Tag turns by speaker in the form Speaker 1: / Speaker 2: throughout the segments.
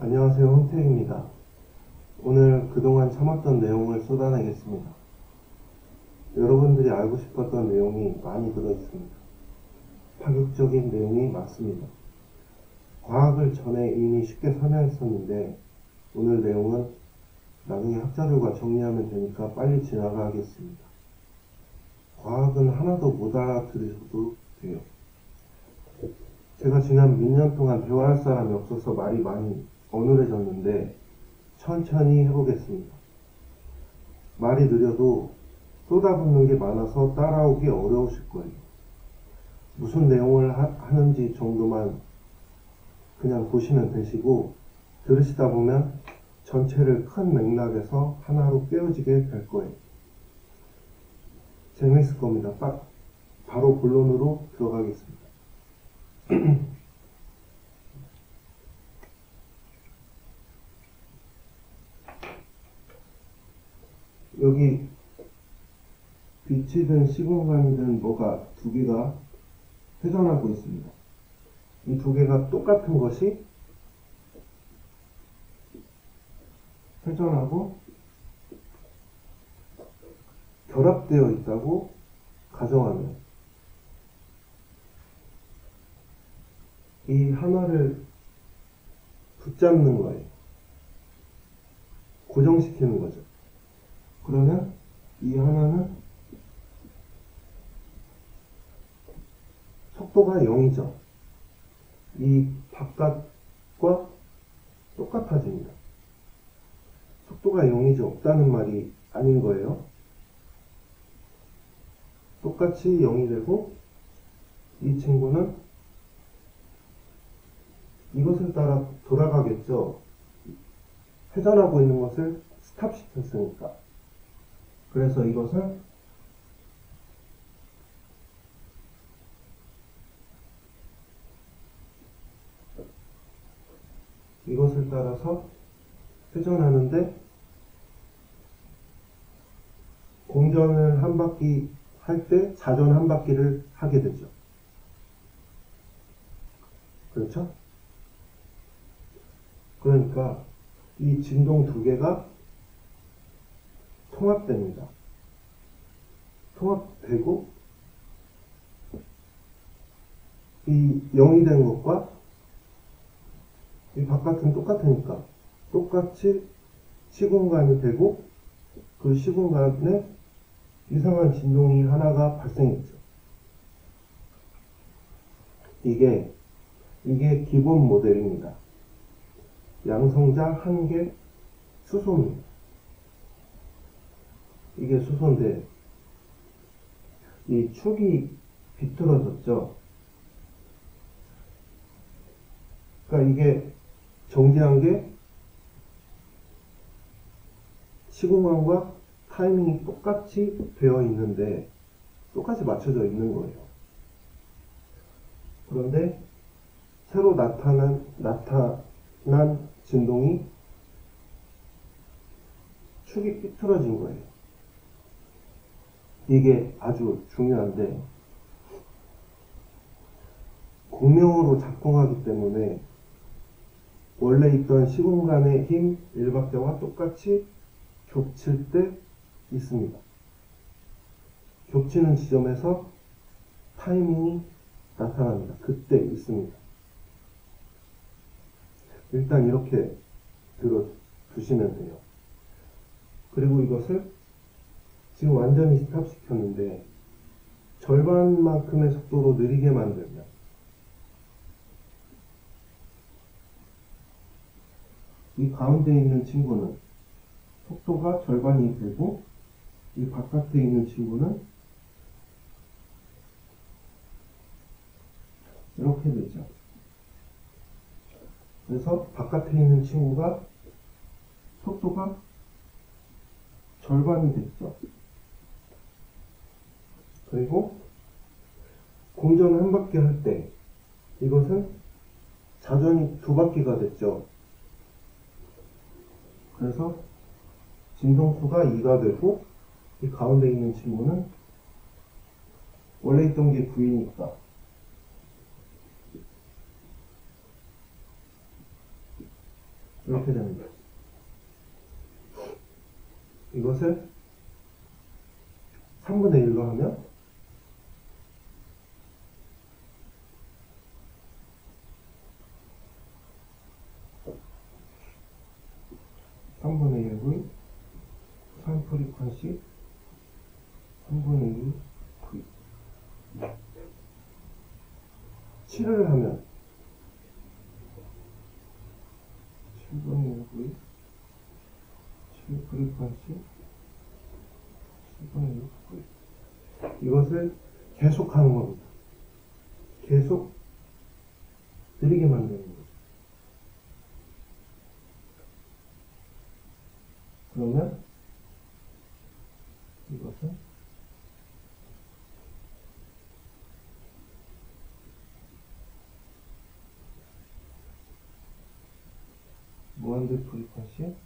Speaker 1: 안녕하세요, 홍택입니다. 오늘 그동안 참았던 내용을 쏟아내겠습니다. 여러분들이 알고 싶었던 내용이 많이 들어있습니다. 파격적인 내용이 많습니다. 과학을 전에 이미 쉽게 설명했었는데 오늘 내용은 나중에 학자들과 정리하면 되니까 빨리 지나가겠습니다. 과학은 하나도 못 알아들으셔도 돼요. 제가 지난 몇 년 동안 대화할 사람이 없어서 말이 많이 어눌해졌는데 천천히 해보겠습니다. 말이 느려도 쏟아붓는 게 많아서 따라오기 어려우실 거예요. 무슨 내용을 하는지 정도만 그냥 보시면 되시고, 들으시다 보면 전체를 큰 맥락에서 하나로 깨어지게 될 거예요. 재밌을 겁니다. 바로 본론으로 들어가겠습니다. 여기 빛이든 시공간이든 뭐가 두 개가 회전하고 있습니다. 이 두 개가 똑같은 것이 회전하고 결합되어 있다고 가정하면 이 하나를 붙잡는 거예요. 고정시키는 거죠. 그러면 이 하나는 속도가 0이죠. 이 바깥과 똑같아집니다. 속도가 0이지 없다는 말이 아닌 거예요. 똑같이 0이 되고 이 친구는 이것을 따라 돌아가겠죠. 회전하고 있는 것을 스탑시켰으니까. 그래서 이것을 따라서 회전하는데 공전을 한 바퀴 할 때 자전 한 바퀴를 하게 되죠. 그렇죠? 그러니까 이 진동 두 개가 통합됩니다. 통합되고 이 0이 된 것과 이 바깥은 똑같으니까 똑같이 시공간이 되고 그 시공간에 이상한 진동이 하나가 발생했죠. 이게 기본 모델입니다. 양성자 한계 수소입니다. 이게 수소인데 이 축이 비틀어졌죠. 그러니까 이게 정지한 게 시공간과 타이밍이 똑같이 되어 있는데 똑같이 맞춰져 있는 거예요. 그런데 새로 나타난 진동이 축이 삐뚤어진 거예요. 이게 아주 중요한데 공명으로 작동하기 때문에 원래 있던 시공간의 힘 일박자와 똑같이 겹칠 때 있습니다. 겹치는 지점에서 타이밍이 나타납니다. 그때 있습니다. 일단 이렇게 들어두시면 돼요. 그리고 이것을 지금 완전히 스탑시켰는데 절반만큼의 속도로 느리게 만들면 이 가운데 있는 친구는 속도가 절반이 되고 이 바깥에 있는 친구는 이렇게 되죠. 그래서 바깥에 있는 친구가 속도가 절반이 됐죠. 그리고 공전 한 바퀴 할 때 이것은 자전이 두 바퀴가 됐죠. 그래서 진동수가 2가 되고 이 가운데 있는 친구는 원래 있던 게 9이니까 이렇게 됩니다. 이것을 3분의 1로 하면 3분의 1의 3 프리퀀시 3분의 2 V 7을 하면 7분의 1 V 7 프리퀀시 7분의 1 V 이것을 계속 하는 겁니다. 계속 느리게 만드는 거죠. 그러면 이것은 무한대 프리퀀시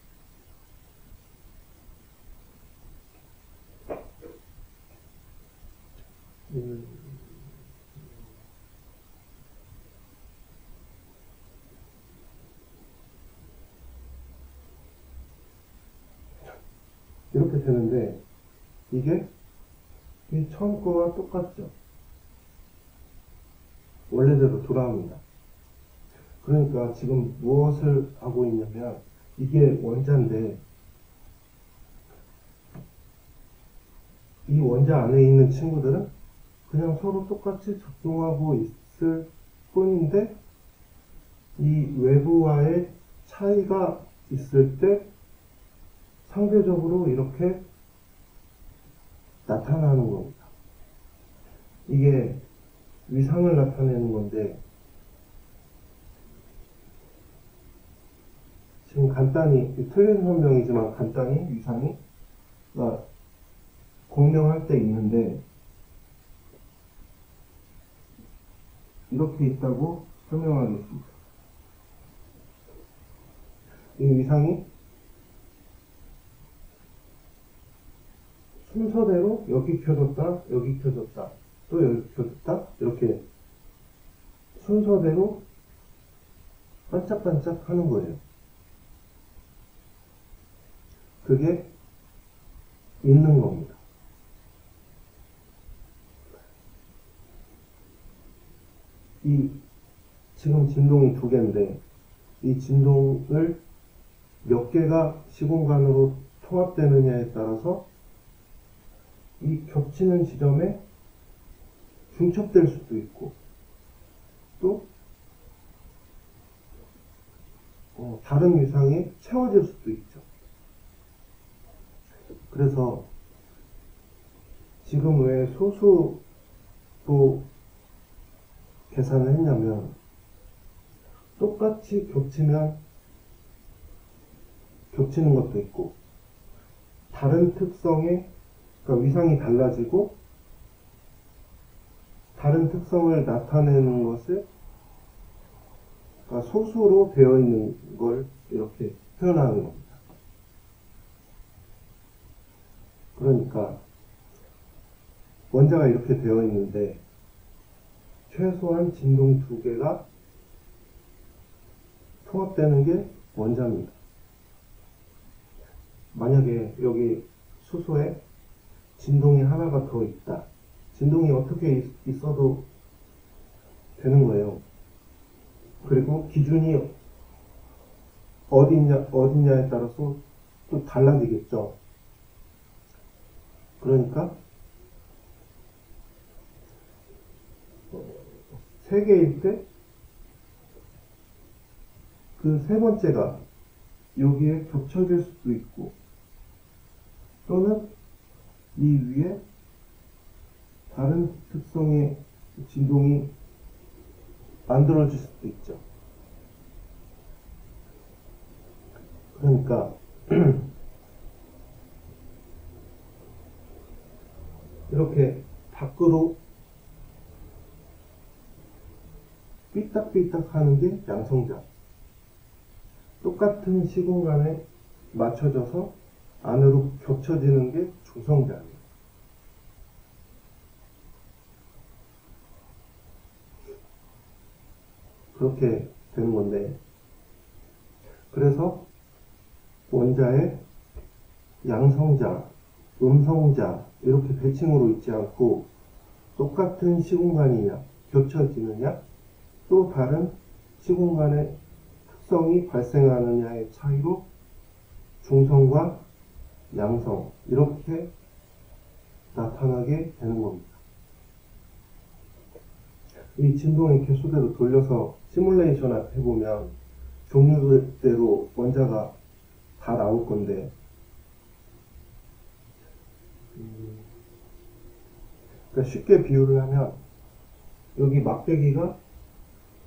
Speaker 1: 이렇게 되는데 이게 처음 거와 똑같죠. 원래대로 돌아옵니다. 그러니까 지금 무엇을 하고 있냐면 이게 원자인데 이 원자 안에 있는 친구들은 그냥 서로 똑같이 작동하고 있을 뿐인데 이 외부와의 차이가 있을 때 상대적으로 이렇게 나타나는 겁니다. 이게 위상을 나타내는 건데 지금 간단히 틀린 설명이지만 간단히 위상이 공명할 때 있는데 이렇게 있다고 설명하겠습니다. 이 위상이 순서대로 여기 켜졌다, 여기 켜졌다, 또 여기 켜졌다 이렇게 순서대로 반짝반짝 하는 거예요. 그게 있는 겁니다. 지금 진동이 2개인데 이 진동을 몇 개가 시공간으로 통합되느냐에 따라서 이 겹치는 지점에 중첩될 수도 있고 또 다른 위상에 채워질 수도 있죠. 그래서 지금 왜 소수로 계산을 했냐면 똑같이 겹치면 겹치는 것도 있고 다른 특성의 그러니까 위상이 달라지고 다른 특성을 나타내는 것을 그러니까 소수로 되어 있는 걸 이렇게 표현하는 겁니다. 그러니까 원자가 이렇게 되어 있는데 최소한 진동 2개가 통합되는 게 원자입니다. 만약에 여기 수소에 진동이 하나가 더 있다. 진동이 어떻게 있어도 되는 거예요. 그리고 기준이 어디냐에 따라서 또 달라지겠죠. 그러니까 3개일 때 그 3번째가 여기에 겹쳐질 수도 있고 또는 이 위에 다른 특성의 진동이 만들어질 수도 있죠. 그러니까 이렇게 밖으로 삐딱삐딱 하는 게 양성자. 똑같은 시공간에 맞춰져서 안으로 겹쳐지는 게 중성자예요. 그렇게 되는 건데 그래서 원자의 양성자, 음성자 이렇게 대칭으로 있지 않고 똑같은 시공간이냐 겹쳐지느냐 또 다른 시공간의 특성이 발생하느냐의 차이로 중성과 양성 이렇게 나타나게 되는 겁니다. 이 진동의 개수대로 돌려서 시뮬레이션 해보면 종류대로 원자가 다 나올 건데 그러니까 쉽게 비유를 하면 여기 막대기가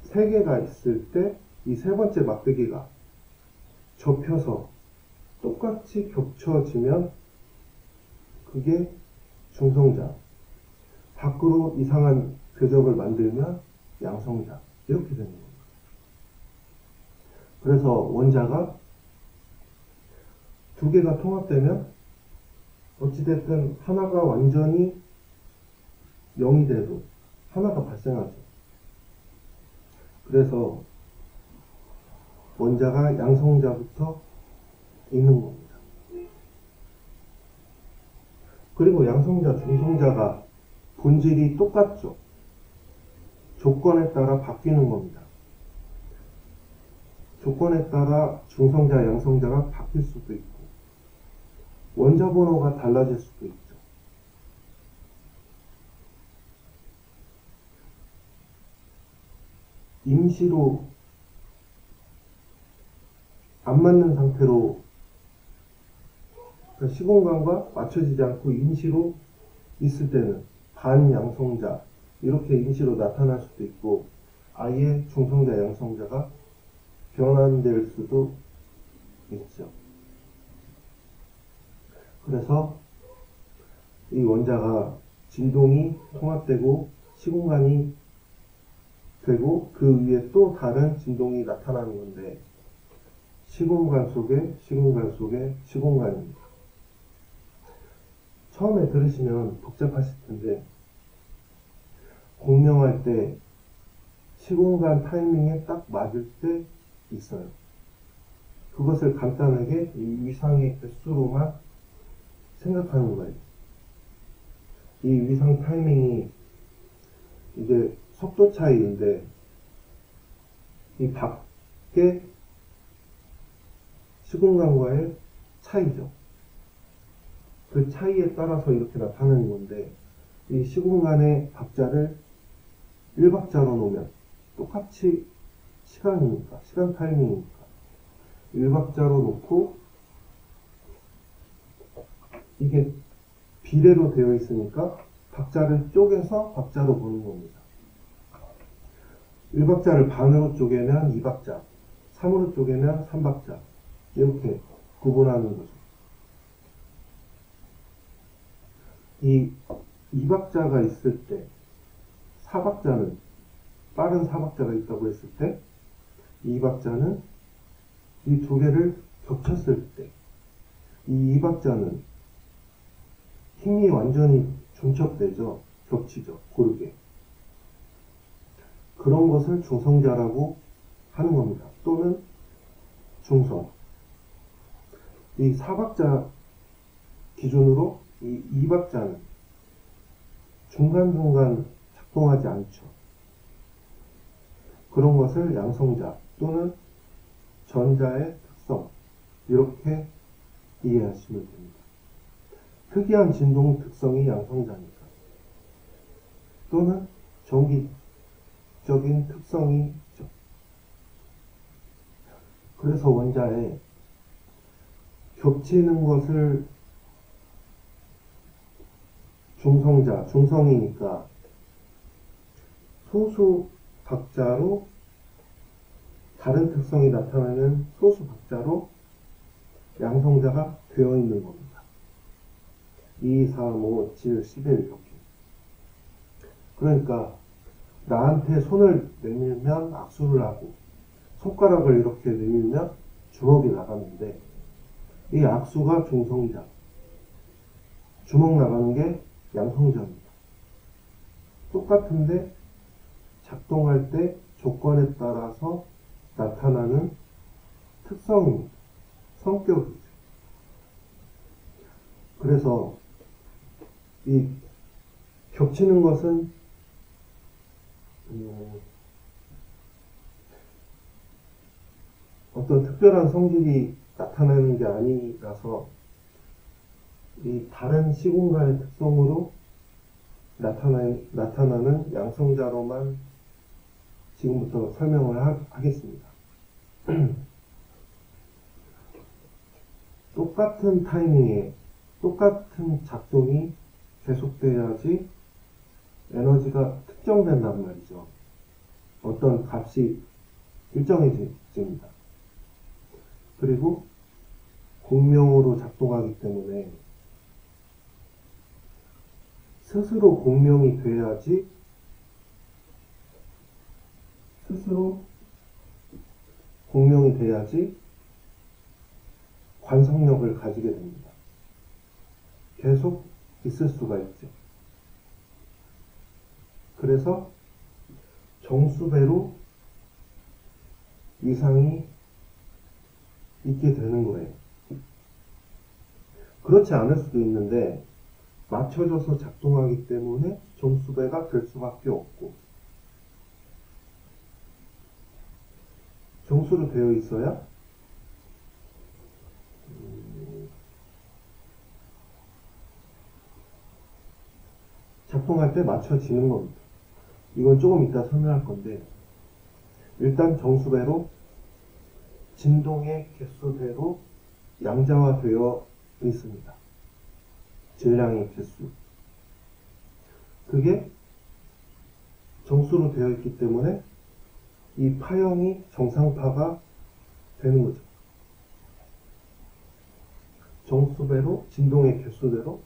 Speaker 1: 3개가 있을 때 이 세 번째 막대기가 접혀서 똑같이 겹쳐지면 그게 중성자, 밖으로 이상한 궤적을 만들면 양성자 이렇게 되는 겁니다. 그래서 원자가 2개가 통합되면 어찌됐든 하나가 완전히 0이 돼도 하나가 발생하죠. 그래서 원자가 양성자부터 있는 겁니다. 그리고 양성자, 중성자가 본질이 똑같죠. 조건에 따라 바뀌는 겁니다. 조건에 따라 중성자, 양성자가 바뀔 수도 있고 원자 번호가 달라질 수도 있죠. 임시로 안 맞는 상태로 그러니까 시공간과 맞춰지지 않고 임시로 있을 때는 반양성자 이렇게 임시로 나타날 수도 있고 아예 중성자, 양성자가 변환될 수도 있죠. 그래서 이 원자가 진동이 통합되고 시공간이 되고 그 위에 또 다른 진동이 나타나는 건데 시공간 속에 시공간 속에 시공간입니다. 처음에 들으시면 복잡하실 텐데 공명할 때 시공간 타이밍에 딱 맞을 때 있어요. 그것을 간단하게 이 위상의 개수로만 생각하는 거예요. 이 위상 타이밍이 이게 속도 차이인데 이 밖의 시공간과의 차이죠. 그 차이에 따라서 이렇게 나타나는 건데 이 시공간의 박자를 1박자로 놓으면 똑같이 시간이니까 시간 타이밍이니까 1박자로 놓고 이게 비례로 되어 있으니까 박자를 쪼개서 박자로 보는 겁니다. 1박자를 반으로 쪼개면 2박자, 3으로 쪼개면 3박자 이렇게 구분하는 거죠. 이 2박자가 있을 때 4박자는 빠른 4박자가 있다고 했을 때 2박자는 이 두 개를 겹쳤을 때 이 2박자는 힘이 완전히 중첩되죠. 겹치죠. 고르게. 그런 것을 중성자라고 하는 겁니다. 또는 중성. 이 4박자 기준으로 이 2박자는 중간중간 작동하지 않죠. 그런 것을 양성자 또는 전자의 특성 이렇게 이해하시면 됩니다. 특이한 진동 특성이 양성자니까 또는 정기적인 특성이 있죠. 그래서 원자에 겹치는 것을 중성자, 중성이니까 소수 박자로 다른 특성이 나타나는 소수 박자로 양성자가 되어 있는 겁니다. 2, 3, 5, 7, 11 이렇게. 그러니까 나한테 손을 내밀면 악수를 하고 손가락을 이렇게 내밀면 주먹이 나가는데 이 악수가 중성자, 주먹 나가는 게 양성자입니다. 똑같은데 작동할 때 조건에 따라서 나타나는 특성입니다. 성격이죠. 그래서 이 겹치는 것은 어떤 특별한 성질이 나타나는 게 아니라서 이 다른 시공간의 특성으로 나타나는 양성자로만 지금부터 설명을 하겠습니다. 똑같은 타이밍에 똑같은 작동이 계속돼야지 에너지가 특정된단 말이죠. 어떤 값이 일정해집니다. 그리고 공명으로 작동하기 때문에 스스로 공명이 돼야지 관성력을 가지게 됩니다. 계속 있을 수가 있죠. 그래서 정수배로 이상이 있게 되는 거예요. 그렇지 않을 수도 있는데 맞춰져서 작동하기 때문에 정수배가 될 수밖에 없고, 정수로 되어 있어야 작동할 때 맞춰지는 겁니다. 이건 조금 이따 설명할 건데, 일단 정수배로 진동의 개수대로 양자화되어 있습니다. 질량의 개수. 그게 정수로 되어 있기 때문에 이 파형이 정상파가 되는 거죠. 정수배로 진동의 개수대로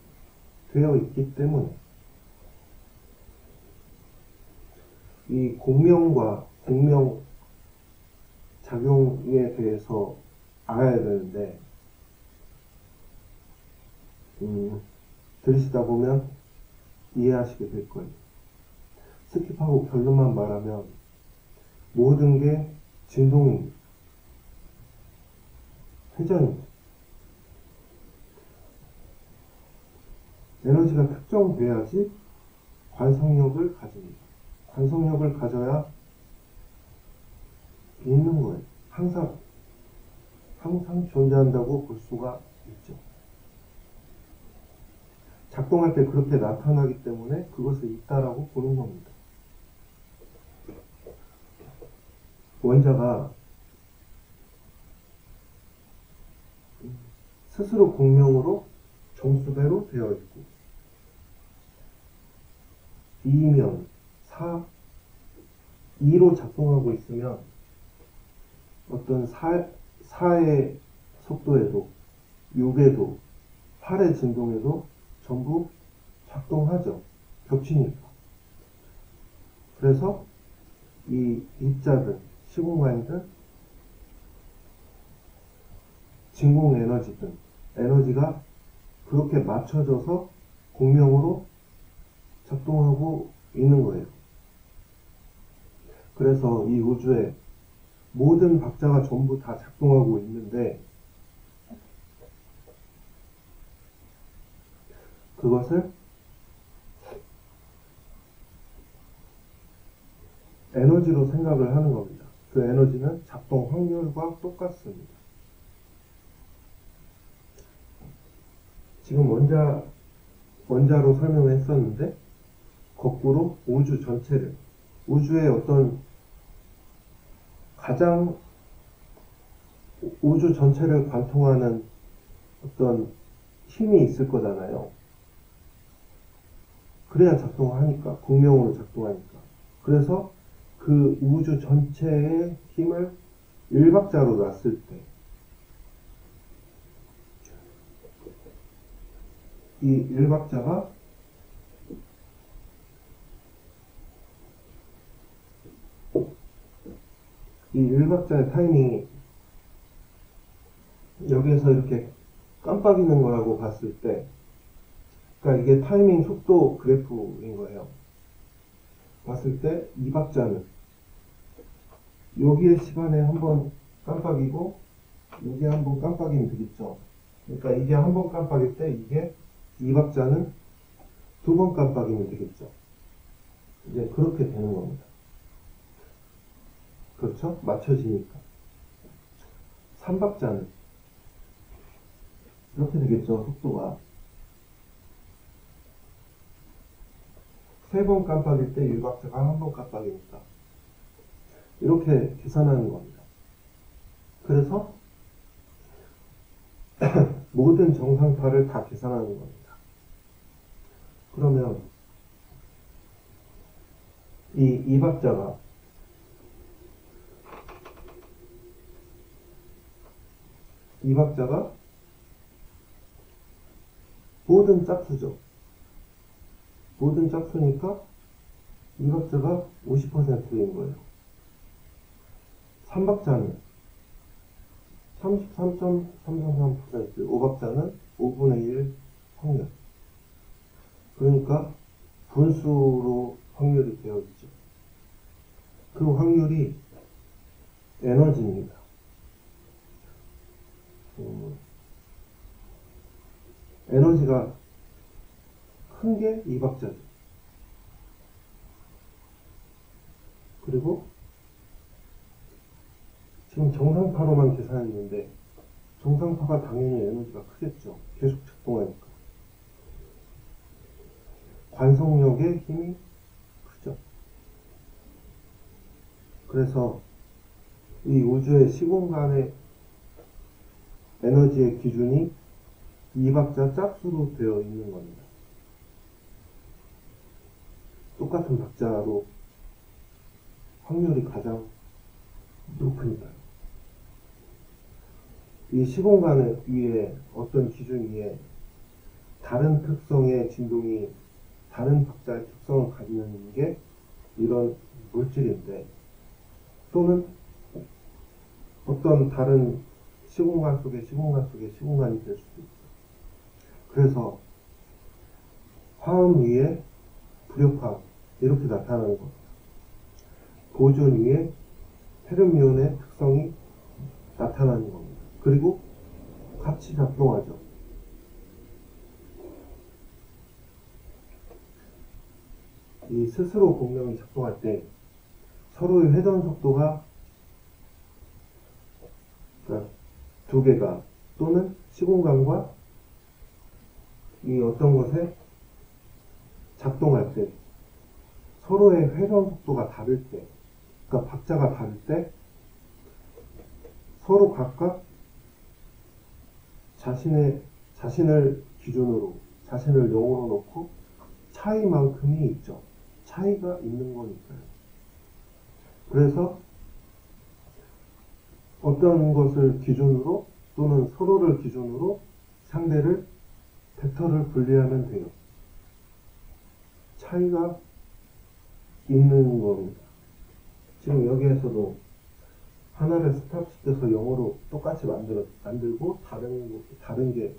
Speaker 1: 되어 있기 때문에 이 공명과 공명 작용에 대해서 알아야 되는데, 들으시다 보면 이해하시게 될 거예요. 스킵하고 결론만 말하면 모든 게 진동입니다. 회전입니다. 에너지가 특정돼야지 관성력을 가집니다. 관성력을 가져야 있는 거예요. 항상 존재한다고 볼 수가 있죠. 작동할 때 그렇게 나타나기 때문에 그것을 있다라고 보는 겁니다. 원자가 스스로 공명으로 정수배로 되어 있고, 2면 2로 작동하고 있으면 어떤 4의 속도에도 6에도 8의 진동에도 전부 작동하죠. 겹치니까. 그래서 이 입자든 시공간이든 진공 에너지든 에너지가 그렇게 맞춰져서 공명으로 작동하고 있는 거예요. 그래서 이 우주에 모든 박자가 전부 다 작동하고 있는데, 그것을 에너지로 생각을 하는 겁니다. 그 에너지는 작동 확률과 똑같습니다. 지금 원자로 설명했었는데, 거꾸로 우주 전체를, 우주의 어떤 가장 우주 전체를 관통하는 어떤 힘이 있을 거잖아요. 그래야 작동하니까, 공명으로 작동하니까. 그래서 그 우주 전체의 힘을 일박자로 놨을 때, 이 일박자가 이 일박자의 타이밍이 여기에서 이렇게 깜빡이는 거라고 봤을 때, 그러니까 이게 타이밍 속도 그래프인 거예요. 봤을 때 이 박자는 여기의 시간에 한번 깜빡이고 이게 한번 깜빡이면 되겠죠. 그러니까 이게 한 번 깜빡일 때 이게 이 박자는 두 번 깜빡이면 되겠죠. 이제 그렇게 되는 겁니다. 그렇죠? 맞춰지니까. 3박자는 이렇게 되겠죠. 속도가. 세 번 깜빡일 때 1박자가 한 번 깜빡이니까. 이렇게 계산하는 겁니다. 그래서 모든 정상파를 다 계산하는 겁니다. 그러면 이 박자가 모든 짝수죠. 모든 짝수니까 이 박자가 50%인 거예요. 3박자는 33.333%, 5박자는 5분의 1 확률. 그러니까 분수로 확률이 되어 있죠. 그 확률이 에너지입니다. 에너지가 큰 게 이 박자죠. 그리고 지금 정상파로만 계산했는데 정상파가 당연히 에너지가 크겠죠. 계속 작동하니까. 관성력의 힘이 크죠. 그래서 이 우주의 시공간의 에너지의 기준이 이 박자 짝수로 되어 있는 겁니다. 똑같은 박자로 확률이 가장 높으니까요. 이 시공간 위에 어떤 기준 위에 다른 특성의 진동이 다른 박자의 특성을 가지는 게 이런 물질인데, 또는 어떤 다른 시공간 속의 시공간이 될 수도 있죠. 그래서 화음 위에 불협화음 이렇게 나타나는 겁니다. 보존 위에 페르미온의 특성이 나타나는 겁니다. 그리고 같이 작동하죠. 이 스스로 공명이 작동할 때 서로의 회전 속도가, 그러니까 두 개가, 또는 시공간과 이 어떤 것에 작동할 때 서로의 회전 속도가 다를 때, 그러니까 박자가 다를 때 서로 각각 자신을 기준으로, 자신을 0으로 놓고 차이만큼이 있죠. 차이가 있는 거니까요. 그래서 어떤 것을 기준으로 또는 서로를 기준으로 상대를 벡터를 분리하면 돼요. 차이가 있는 겁니다. 지금 여기에서도 하나를 스탑시켜서 0으로 똑같이 만들고 다른 게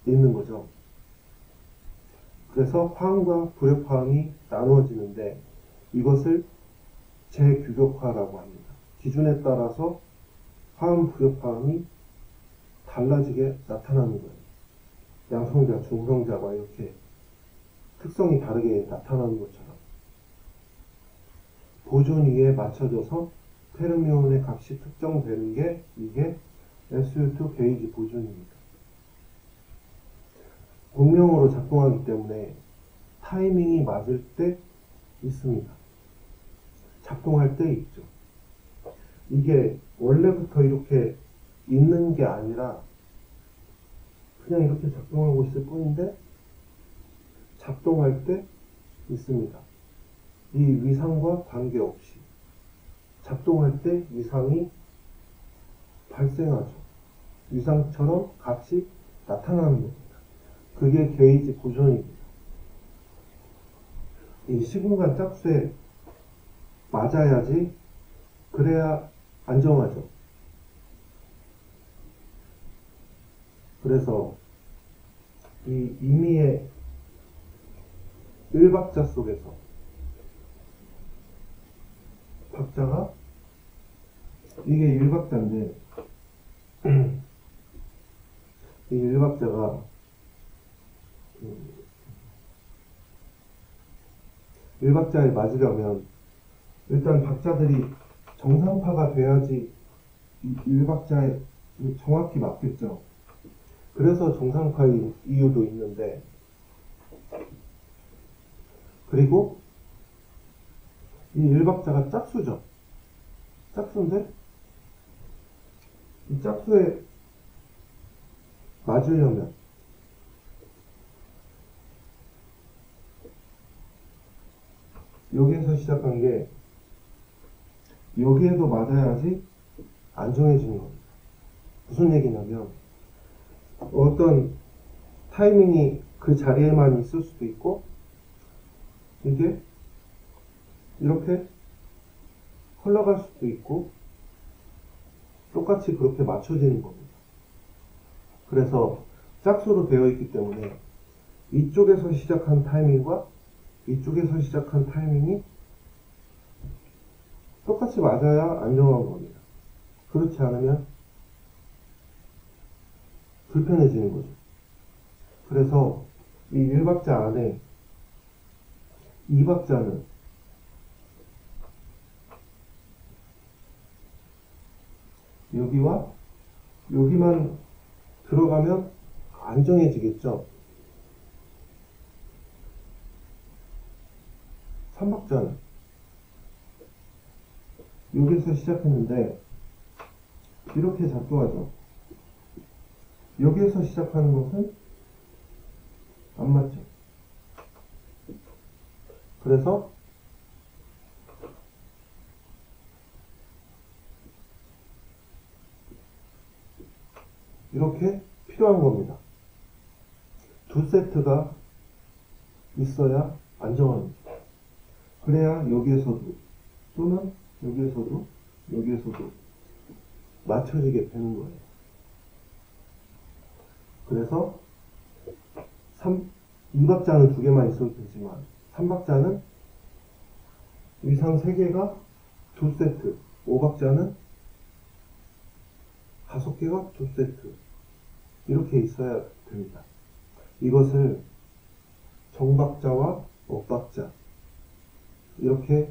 Speaker 1: 있는 거죠. 그래서 화음과 불협화음이 나누어지는데 이것을 재규격화라고 합니다. 기준에 따라서 화음, 불협화음이 달라지게 나타나는 거예요. 양성자, 중성자가 이렇게 특성이 다르게 나타나는 것처럼 보존 위에 맞춰져서 페르미온의 값이 특정되는 게 이게 SU2 게이지 보존입니다. 공명으로 작동하기 때문에 타이밍이 맞을 때 있습니다. 작동할 때 있죠. 이게 원래부터 이렇게 있는 게 아니라 그냥 이렇게 작동하고 있을 뿐인데 작동할 때 있습니다. 이 위상과 관계없이 작동할 때 위상이 발생하죠. 위상처럼 값이 나타나는 겁니다. 그게 게이지 보존입니다. 이 시공간 짝수에 맞아야지, 그래야 안정하죠. 그래서 이 임의의 1박자 속에서 박자가, 이게 1박자인데 이 일박자가 일박자에 맞으려면 일단 박자들이 정상파가 돼야지 이 일박자에 정확히 맞겠죠. 그래서 정상파인 이유도 있는데, 그리고 이 일박자가 짝수죠. 짝수인데 이 짝수에 맞으려면 여기에서 시작한 게 여기에도 맞아야지 안정해지는 겁니다. 무슨 얘기냐면 어떤 타이밍이 그 자리에만 있을 수도 있고 이게 이렇게 흘러갈 수도 있고 똑같이 그렇게 맞춰지는 겁니다. 그래서 짝수로 되어 있기 때문에 이쪽에서 시작한 타이밍과 이쪽에서 시작한 타이밍이 똑같이 맞아야 안정한 겁니다. 그렇지 않으면 불편해지는 거죠. 그래서 이 1박자 안에 2박자는 여기와 여기만 들어가면 안정해지겠죠. 3박자는 여기서 시작했는데 이렇게 작동하죠. 여기에서 시작하는 것은 안 맞죠. 그래서 이렇게 필요한 겁니다. 두 세트가 있어야 안정합니다. 그래야 여기에서도 또는 여기에서도 맞춰지게 되는 거예요. 그래서 2박자는 두 개만 있어도 되지만 3박자는 위상 3개가 두 세트, 5박자는 5개가 두 세트 이렇게 있어야 됩니다. 이것을 정박자와 억박자 이렇게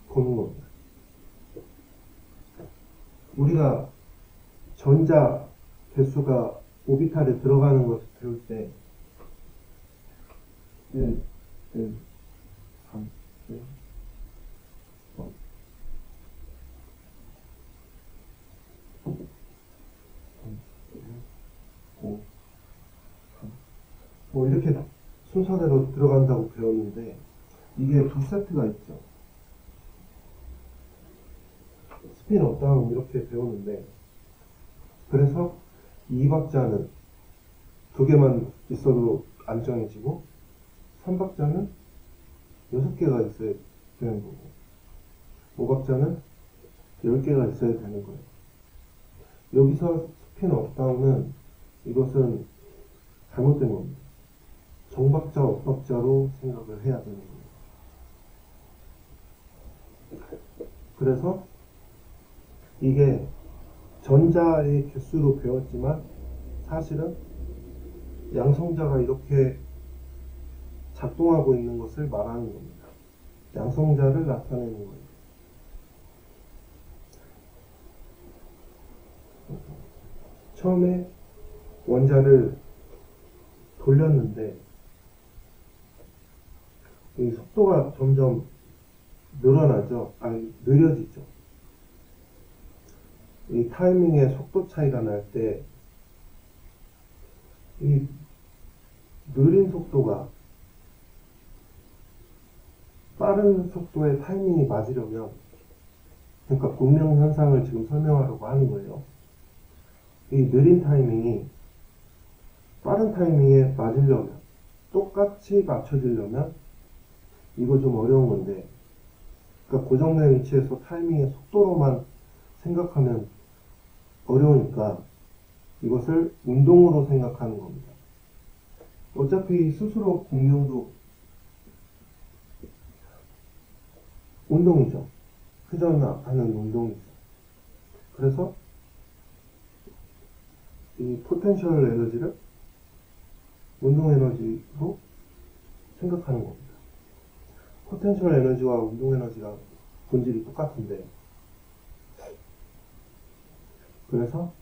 Speaker 1: 보는 겁니다. 우리가 전자 개수가 오비탈에 들어가는 것을 배울 때 1, 1, 3, 1, 5, 3 뭐 이렇게 순서대로 들어간다고 배웠는데 이게 두 세트가 있죠. 스핀 업다운 이렇게 배우는데 그래서 2박자는 두 개만 있어도 안정해지고 3박자는 6개가 있어야 되는 거고 5박자는 10개가 있어야 되는 거예요. 여기서 스핀 업다운은 이것은 잘못된 겁니다. 정박자, 억박자로 생각을 해야 되는 거예요. 그래서 이게 전자의 개수로 배웠지만 사실은 양성자가 이렇게 작동하고 있는 것을 말하는 겁니다. 양성자를 나타내는 거예요. 처음에 원자를 돌렸는데 이 속도가 점점 늘어나죠. 아니 느려지죠. 이 타이밍의 속도 차이가 날 때 이 느린 속도가 빠른 속도의 타이밍이 맞으려면 그러니까 공명현상을 지금 설명하려고 하는 거예요. 이 느린 타이밍이 빠른 타이밍에 맞으려면 똑같이 맞춰지려면 이거 좀 어려운 건데 그러니까 고정된 위치에서 타이밍의 속도로만 생각하면 어려우니까 이것을 운동으로 생각하는 겁니다. 어차피 스스로 공명도 운동이죠. 회전하는 운동이죠. 그래서 이 포텐셜 에너지를 운동 에너지로 생각하는 겁니다. 포텐셜 에너지와 운동 에너지가 본질이 똑같은데, 그래서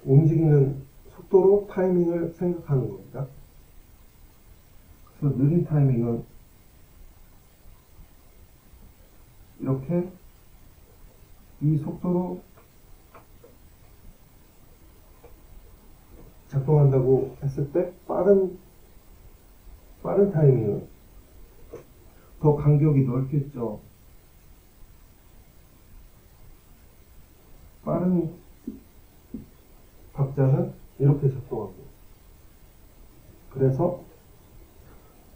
Speaker 1: 움직이는 속도로 타이밍을 생각하는 겁니다. 그래서 느린 타이밍은 이렇게 이 속도로 작동한다고 했을 때 빠른 타이밍은 더 간격이 넓겠죠. 빠른 박자는 이렇게 작동하고, 그래서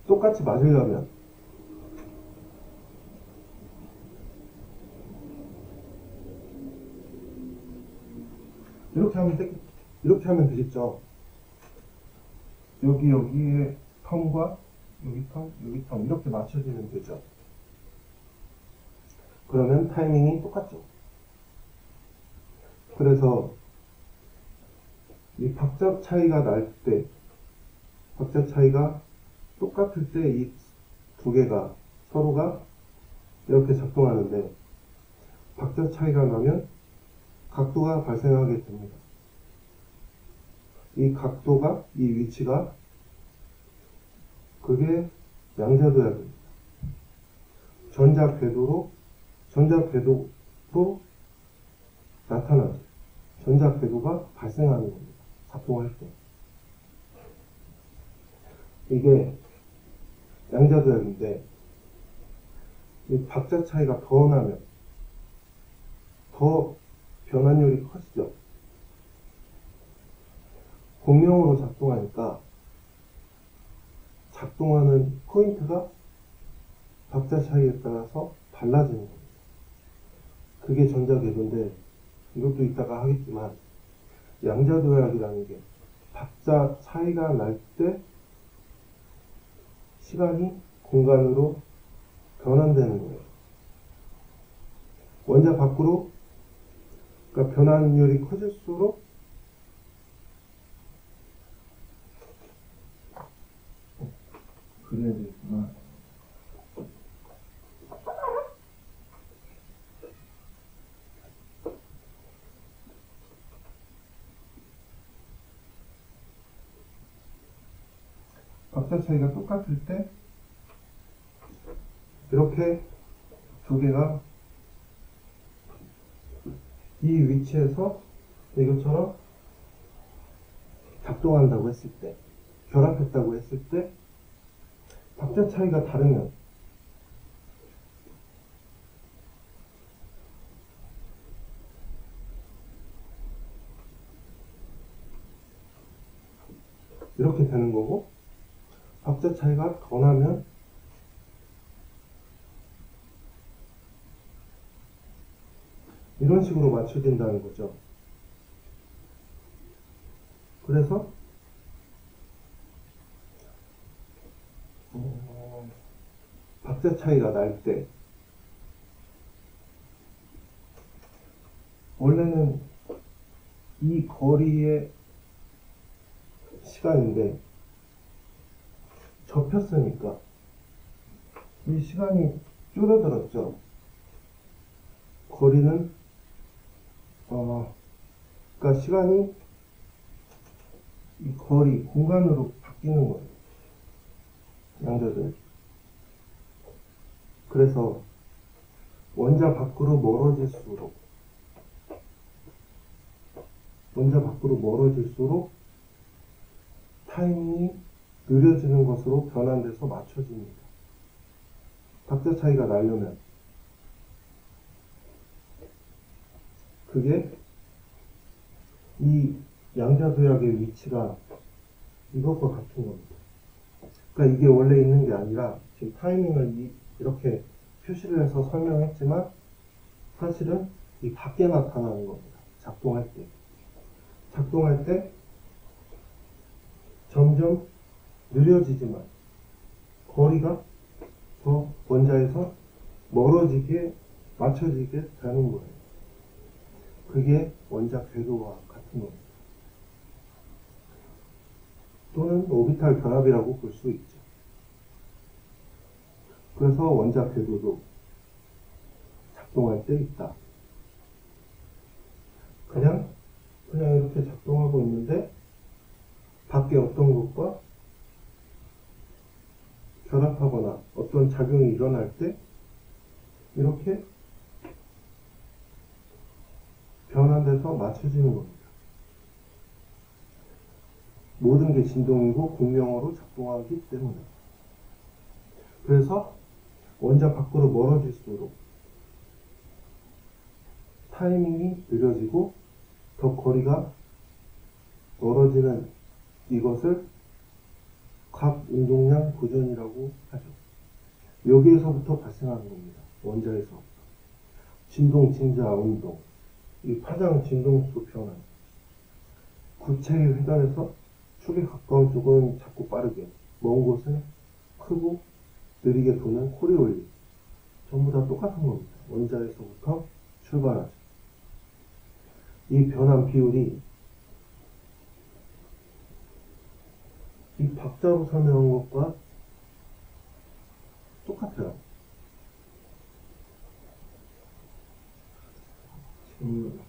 Speaker 1: 똑같이 맞으려면 이렇게 하면 되겠죠. 여기에 텀과 여기 텀 이렇게 맞춰지면 되죠. 그러면 타이밍이 똑같죠. 그래서 이 박자 차이가 똑같을 때 이 두 개가 서로가 이렇게 작동하는데, 박자 차이가 나면 각도가 발생하게 됩니다. 이 각도가, 이 위치가, 그게 양자도약입니다. 전자궤도로 나타나죠. 전자궤도가 발생하는 겁니다. 작동할 때. 이게 양자도약인데, 이 박자 차이가 더 나면 더 변환율이 커지죠. 공명으로 작동하니까 작동하는 포인트가 박자 차이에 따라서 달라지는 겁니다. 그게 전자궤도인데, 이것도 이따가 하겠지만, 양자도약이라는 게 박자 차이가 날 때 시간이 공간으로 변환되는 거예요. 원자 밖으로, 그러니까 변환율이 커질수록 그래야 되겠구나. 박자 차이가 똑같을 때 이렇게 두 개가 이 위치에서 이것처럼 작동한다고 했을 때, 결합했다고 했을 때, 박자 차이가 다르면 이렇게 되는 거고, 박자 차이가 더 나면 이런 식으로 맞춰진다는 거죠. 그래서 박자 차이가 날 때 원래는 이 거리의 시간인데 접혔으니까 이 시간이 줄어들었죠. 거리는 그러니까 시간이 이 거리, 공간으로 바뀌는 거예요. 양자도약. 그래서 원자 밖으로 멀어질수록 타이밍이 느려지는 것으로 변환돼서 맞춰집니다. 박자 차이가 나려면 그게 이 양자도약의 위치가 이것과 같은 겁니다. 그러니까 이게 원래 있는 게 아니라 지금 타이밍을 이렇게 표시를 해서 설명했지만 사실은 이 밖에 나타나는 겁니다. 작동할 때 점점 느려지지만 거리가 더 원자에서 멀어지게, 맞춰지게 되는 거예요. 그게 원작 궤도와 같은 겁니다. 또는 오비탈 결합이라고 볼 수 있죠. 그래서 원작 궤도도 작동할 때 있다. 그냥 이렇게 작동하고 있는데 밖에 어떤 것과 결합하거나 어떤 작용이 일어날 때 이렇게 변환돼서 맞춰지는 겁니다. 모든 게 진동이고 공명으로 작동하기 때문에. 그래서 원작 밖으로 멀어질수록 타이밍이 느려지고 더 거리가 멀어지는 이것을 각 운동량 보존이라고 하죠. 여기에서부터 발생하는 겁니다. 원자에서. 진동, 진자, 운동. 이 파장 진동수 변화. 구체의 회전에서 축에 가까운 쪽은 자꾸 빠르게, 먼 곳은 크고 느리게 도는 코리올리. 전부 다 똑같은 겁니다. 원자에서부터 출발하죠. 이 변환 비율이 이 박자로 설명한 것과 똑같아요. 지금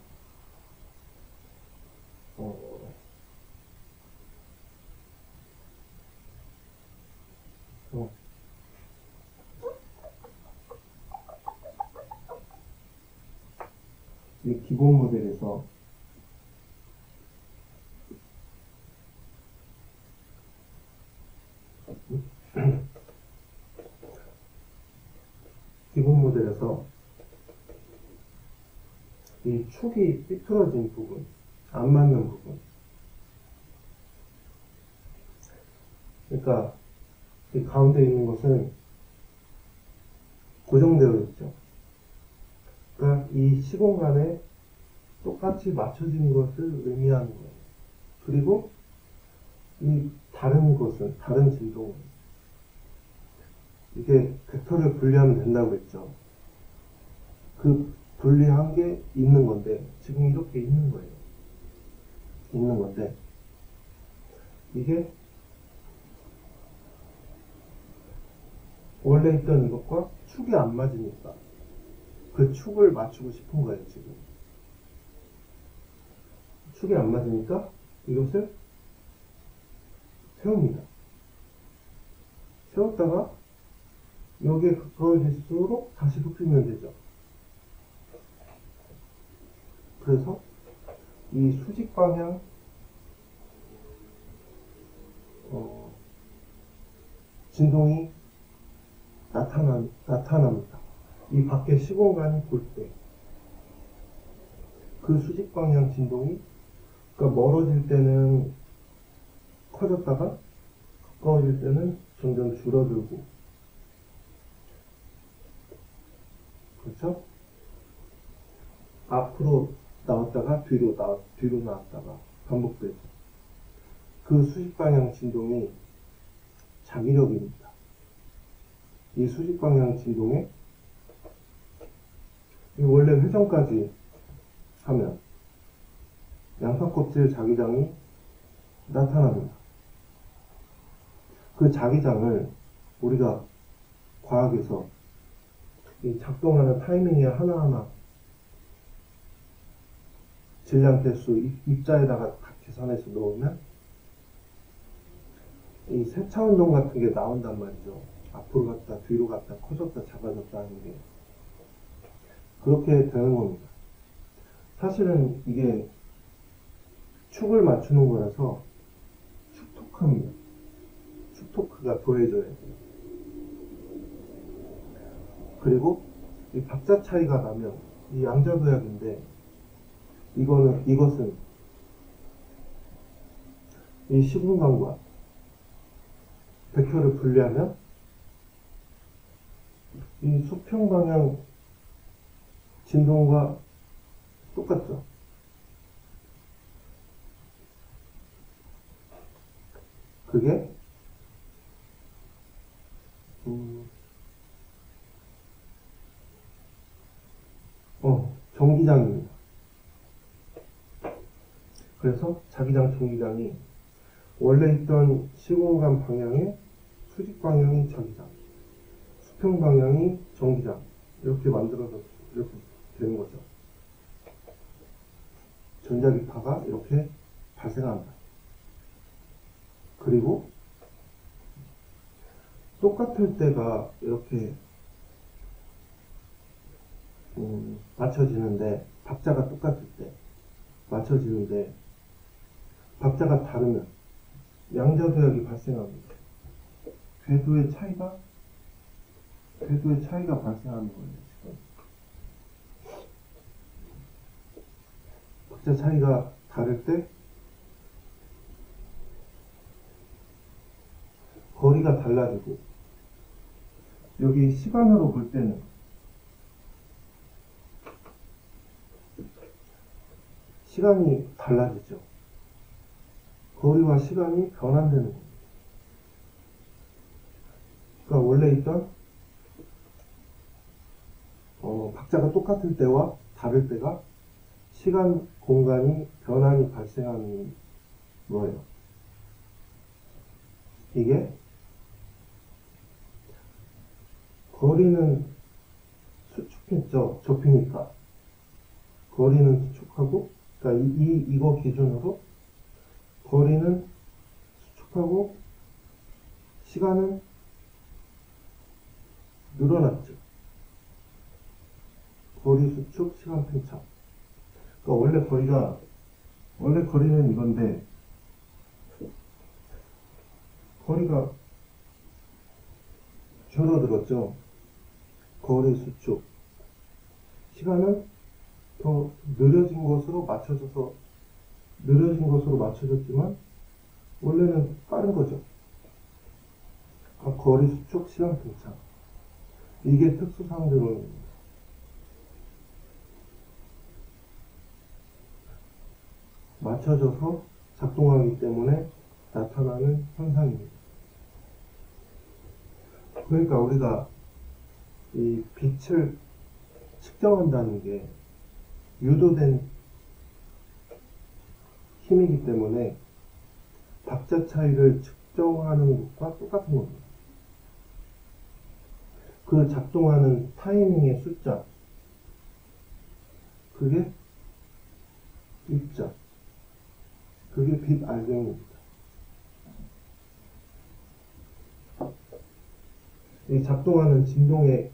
Speaker 1: 이 기본 모델에서 이 축이 삐뚤어진 부분, 안 맞는 부분. 그러니까 이 가운데 있는 것은 고정되어 있죠. 그러니까 이 시공간에 똑같이 맞춰진 것을 의미하는 거예요. 그리고 이 다른 것은, 다른 진동은 이게 벡터를 분리하면 된다고 했죠. 그 분리한 게 있는 건데 지금 이렇게 있는 거예요. 있는 건데 이게 원래 있던 이것과 축이 안 맞으니까 그 축을 맞추고 싶은 거예요. 지금 축이 안 맞으니까 이것을 세웁니다. 세웠다가 여기에 가까워질수록 다시 눕히면 되죠. 그래서 이 수직 방향 진동이 나타납니다. 이 밖에 시공간이 볼 때 그 수직 방향 진동이, 그러니까 멀어질 때는 커졌다가 가까워질 때는 점점 줄어들고, 그렇죠? 앞으로 나왔다가 뒤로 나왔다가 반복되죠. 그 수직 방향 진동이 자기력입니다. 이 수직 방향 진동에 원래 회전까지 하면 양파껍질 자기장이 나타납니다. 그 자기장을 우리가 과학에서 이 작동하는 타이밍에 하나하나 질량 대수 입자에다가 계산해서 넣으면 이 세차 운동 같은 게 나온단 말이죠. 앞으로 갔다 뒤로 갔다 커졌다 작아졌다 하는 게 그렇게 되는 겁니다. 사실은 이게 축을 맞추는 거라서 축 토크입니다. 축 토크가 더해져야 돼요. 그리고 이 박자 차이가 나면 이 양자도약인데 이것은 이 시공간과 백혈을 분리하면 이 수평 방향 진동과 똑같죠. 그게 전기장입니다. 그래서 자기장, 전기장이 원래 있던 시공간 방향의 수직 방향이 자기장, 수평 방향이 전기장, 이렇게 만들어서 이렇게 되는 거죠. 전자기파가 이렇게 발생한다. 그리고 똑같을 때가 이렇게 맞춰지는데, 박자가 똑같을 때 맞춰지는데, 박자가 다르면 양자도약이 발생합니다. 궤도의 차이가 발생하는 거예요. 지금 박자 차이가 다를 때 거리가 달라지고, 여기 시간으로 볼 때는 시간이 달라지죠. 거리와 시간이 변환되는 겁니다. 그러니까 원래 있던 박자가 똑같을 때와 다를 때가 시간, 공간이 변환이 발생하는 거예요. 이게 거리는 수축했죠. 좁히니까. 거리는 수축하고, 그러니까 이거 기준으로 거리는 수축하고 시간은 늘어났죠. 거리 수축, 시간 팽창. 그러니까 원래 거리는 이건데, 거리가 줄어들었죠. 거리 수축. 시간은 더 느려진 것으로 맞춰졌지만, 원래는 빠른 거죠. 거리 수축, 시간 팽창. 이게 특수상대론입니다. 맞춰져서 작동하기 때문에 나타나는 현상입니다. 그러니까 우리가 이 빛을 측정한다는 게 유도된 힘이기 때문에 박자 차이를 측정하는 것과 똑같은 겁니다. 그 작동하는 타이밍의 숫자, 그게 입자, 그게 빛 알경입니다. 이 작동하는 진동의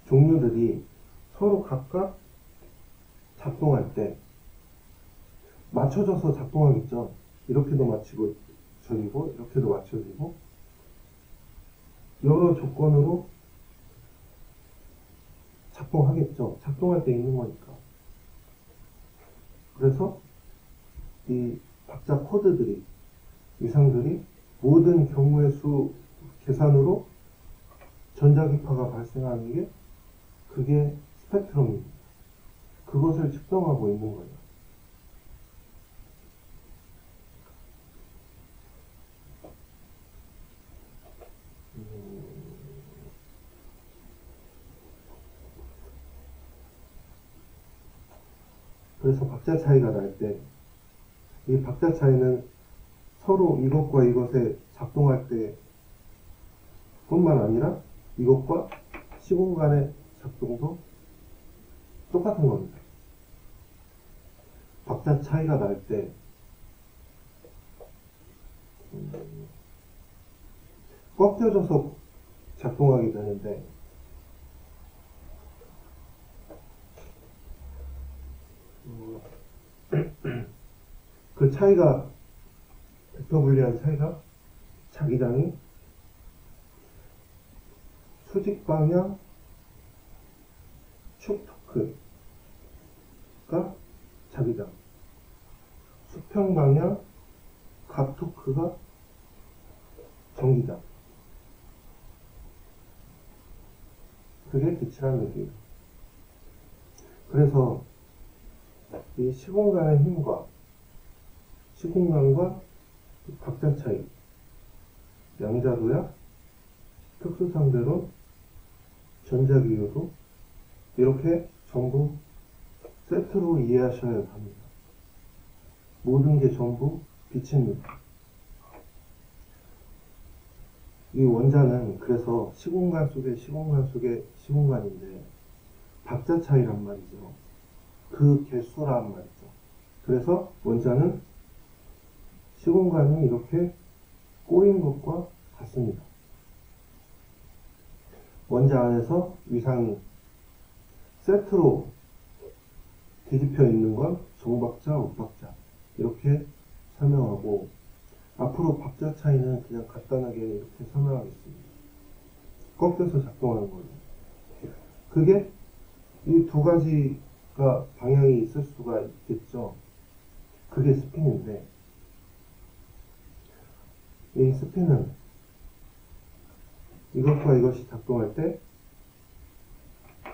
Speaker 1: 종류들이 서로 각각 작동할 때 맞춰져서 작동하겠죠. 이렇게도 맞춰지고 이렇게도 맞춰지고, 여러 조건으로 작동하겠죠. 작동할 때 있는 거니까. 그래서 이 박자 코드들이, 위상들이 모든 경우의 수 계산으로 전자기파가 발생하는 게, 그게 스펙트럼입니다. 그것을 측정하고 있는 거예요. 그래서 박자 차이가 날 때, 이 박자 차이는 서로 이것과 이것에 작동할 때 뿐만 아니라 이것과 시공간의 작동도 똑같은 겁니다. 박자 차이가 날 때 꺾여져서 작동하게 되는데, 그 차이가, 벡터분리한 차이가, 자기장이 수직 방향 축 토크가 자기장, 수평 방향 각 토크가 전기장. 그게 빛이라는 얘기예요. 그래서 이 시공간의 힘과 시공간과 박자 차이, 양자도약, 특수상대론, 전자기호도 이렇게 전부 세트로 이해하셔야 합니다. 모든 게 전부 빛입니다. 이 원자는 그래서 시공간 속에 시공간 속에 시공간인데 박자 차이란 말이죠. 그 개수란 말이죠. 그래서 원자는 시공간이 이렇게 꼬인 것과 같습니다. 원자 안에서 위상이 세트로 뒤집혀 있는 건 정박자, 옥박자 이렇게 설명하고, 앞으로 박자 차이는 그냥 간단하게 이렇게 설명하겠습니다. 꺾여서 작동하는 거예요. 그게 이 두 가지가 방향이 있을 수가 있겠죠. 그게 스핀인데, 이 스핀은 이것과 이것이 작동할 때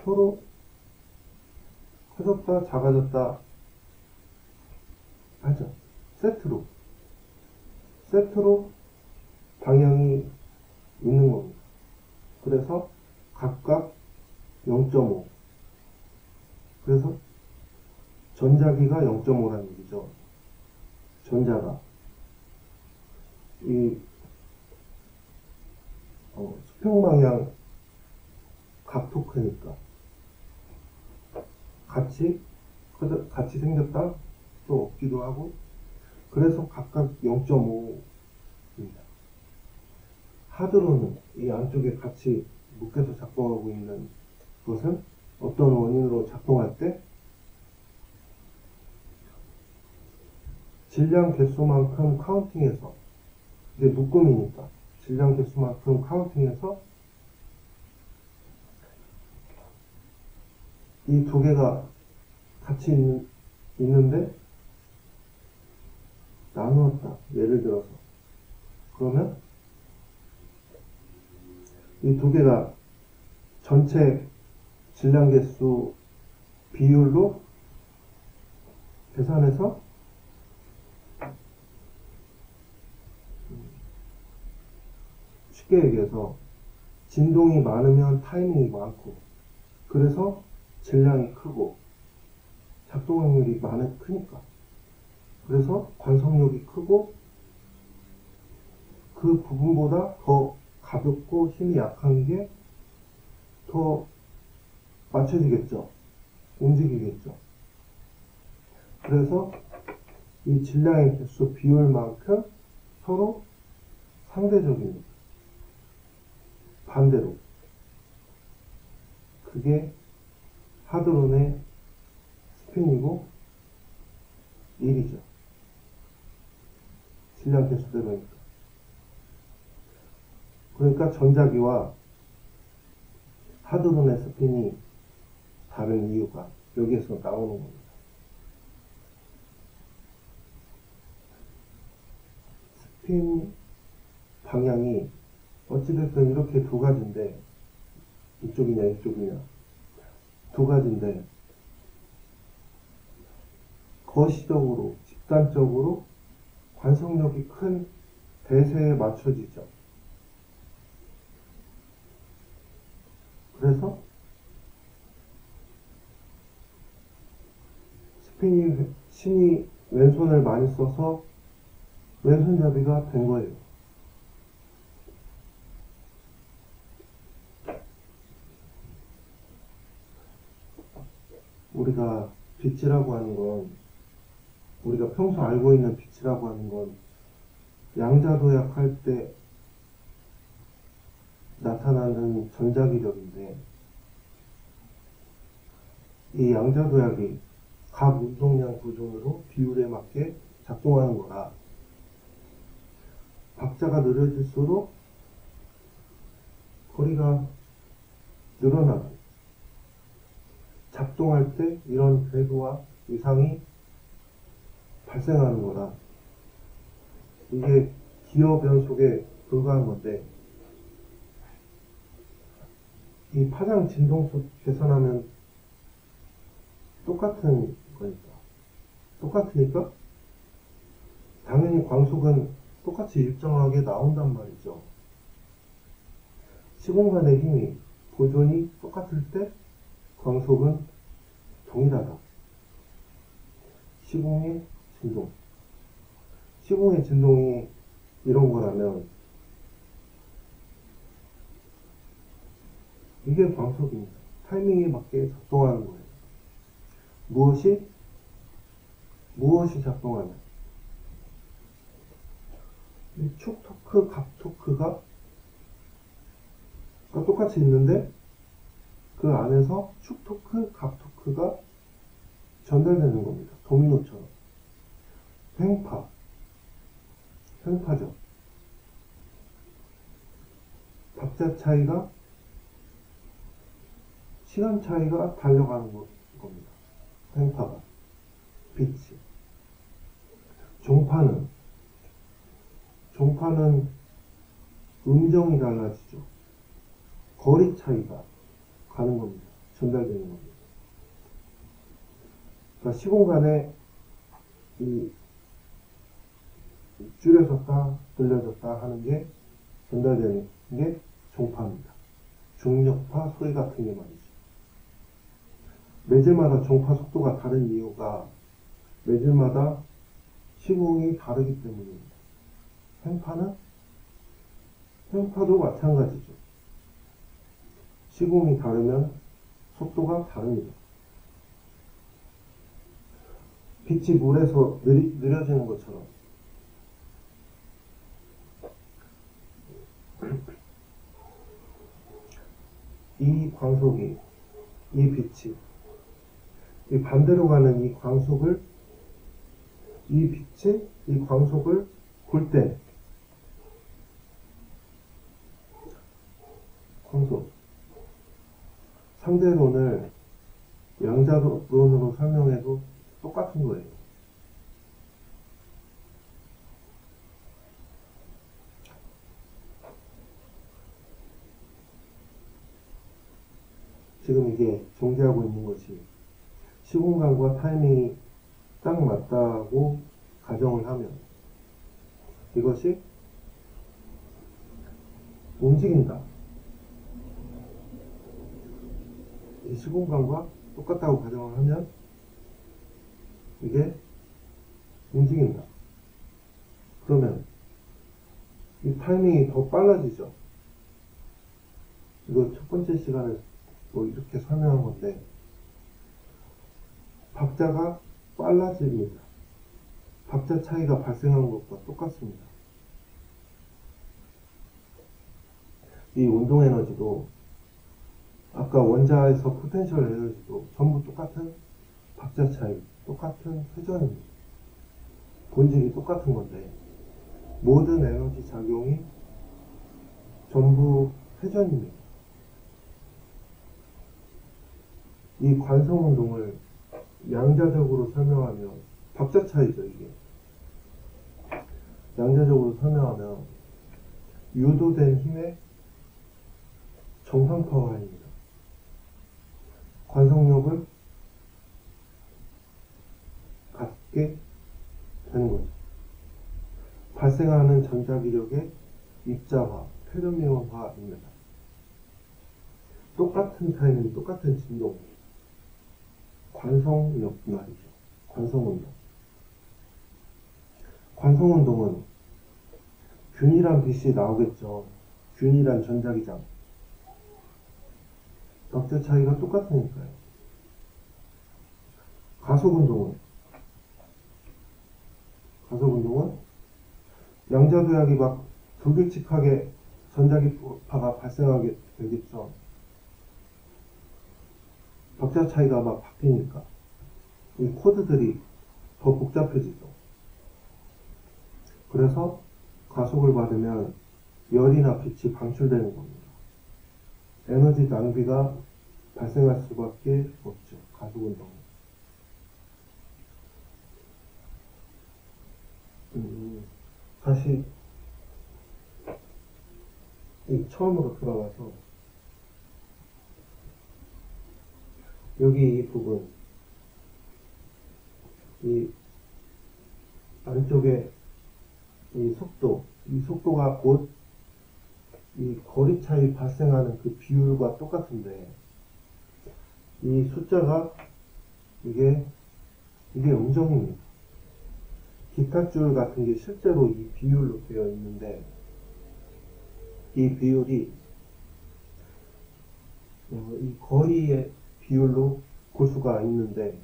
Speaker 1: 서로 커졌다 작아졌다 하죠. 세트로 방향이 있는 겁니다. 그래서 각각 0.5. 그래서 전자기가 0.5라는 얘기죠. 전자가 이 수평방향 각토크니까 같이 생겼다 또 없기도 하고, 그래서 각각 0.5입니다. 하드로는 이 안쪽에 같이 묶여서 작동하고 있는 것은 어떤 원인으로 작동할 때 질량 개수만큼 카운팅해서, 이게 묶음이니까 질량 개수만큼 카운팅해서 이 두 개가 같이 있는데 나누었다. 예를 들어서 그러면 이 두 개가 전체 질량 개수 비율로 계산해서 쉽게 얘기해서 진동이 많으면 타이밍이 많고, 그래서 질량이 크고 작동 확률이 크니까, 그래서 관성력이 크고 그 부분보다 더 가볍고 힘이 약한 게 더 맞춰지겠죠. 움직이겠죠. 그래서 이 질량의 개수 비율만큼 서로 상대적입니다. 반대로. 그게 하드론의 스핀이고 일이죠. 질량 개수대로니까. 그러니까 전자기와 하드론의 스핀이 다른 이유가 여기에서 나오는 겁니다. 스핀 방향이 어찌됐든 이렇게 두 가지인데, 이쪽이냐 이쪽이냐 두 가지인데, 거시적으로 집단적으로 관성력이 큰 대세에 맞춰지죠. 그래서 신이 왼손을 많이 써서 왼손잡이가 된 거예요. 우리가 빛이라고 하는 건, 우리가 평소 알고 있는 빛이라고 하는 건 양자도약 할 때 나타나는 전자기력인데, 이 양자도약이 각 운동량 구조로 비율에 맞게 작동하는 거라 박자가 느려질수록 거리가 늘어나고, 작동할 때 이런 궤도와 위상이 발생하는 거라, 이게 기어 변속에 불과한 건데, 이 파장 진동수 계산하면 똑같으니까 당연히 광속은 똑같이 일정하게 나온단 말이죠. 시공간의 힘이 보존이 똑같을 때 광속은 동일하다. 시공의 진동. 시공의 진동이 이런 거라면 이게 광속입니다. 타이밍에 맞게 작동하는 거예요. 무엇이 작동하냐? 이 축 토크, 갑 토크가 똑같이 있는데 그 안에서 축 토크, 갑 토크가 전달되는 겁니다. 도미노처럼. 횡파죠. 박자 차이가, 시간 차이가 달려가는 겁니다. 횡파가. 빛이. 종파는 음정이 달라지죠. 거리 차이가 가는 겁니다. 전달되는 겁니다. 그러니까 시공간에 이 줄여졌다, 늘려졌다 하는 게 전달되는 게 종파입니다. 중력파, 소리 같은 게 말이죠. 매질마다 종파 속도가 다른 이유가 매질마다 시공이 다르기 때문입니다. 횡파도 마찬가지죠. 시공이 다르면 속도가 다릅니다. 빛이 물에서 느려지는 것처럼 이 광속이, 이 빛이, 이 반대로 가는 이 광속을, 이 빛이 이 광속을 굴 때, 광속, 상대론을 양자론으로 설명해도 똑같은 거예요. 지금 이게 존재하고 있는 것이 시공간과 타이밍이 딱 맞다고 가정을 하면 이것이 움직인다. 이 시공간과 똑같다고 가정을 하면 이게 움직인다. 그러면 이 타이밍이 더 빨라지죠. 이거 첫 번째 시간에 뭐 이렇게 설명한 건데 박자가 빨라집니다. 박자 차이가 발생한 것과 똑같습니다. 이 운동 에너지도 아까 원자에서 포텐셜 에너지도 전부 똑같은 박자 차이, 똑같은 회전입니다. 본질이 똑같은 건데 모든 에너지 작용이 전부 회전입니다. 이 관성운동을 양자적으로 설명하면 박자 차이죠. 이게 양자적으로 설명하면 유도된 힘의 정상 파워입니다. 관성력을 갖게 되는 거죠. 발생하는 전자기력의 입자화, 페르미온화입니다. 똑같은 타이밍, 똑같은 진동. 관성력 말이죠. 관성운동. 관성운동은 균일한 빛이 나오겠죠. 균일한 전자기장. 박자 차이가 똑같으니까요. 가속운동은 양자도약이 막 불규칙하게 전자기파가 발생하게 되겠죠. 박자 차이가 막 바뀌니까 이 코드들이 더 복잡해지죠. 그래서 가속을 받으면 열이나 빛이 방출되는 겁니다. 에너지 낭비가 발생할 수밖에 없죠. 가속운동은. 다시 처음으로 돌아와서 여기 이 부분, 이 안쪽에 이 속도가 곧 이 거리 차이 발생하는 그 비율과 똑같은데 이 숫자가 이게 음정입니다. 기타 줄 같은 게 실제로 이 비율로 되어 있는데 이 비율이 이 거리의 비율로 볼 수가 있는데,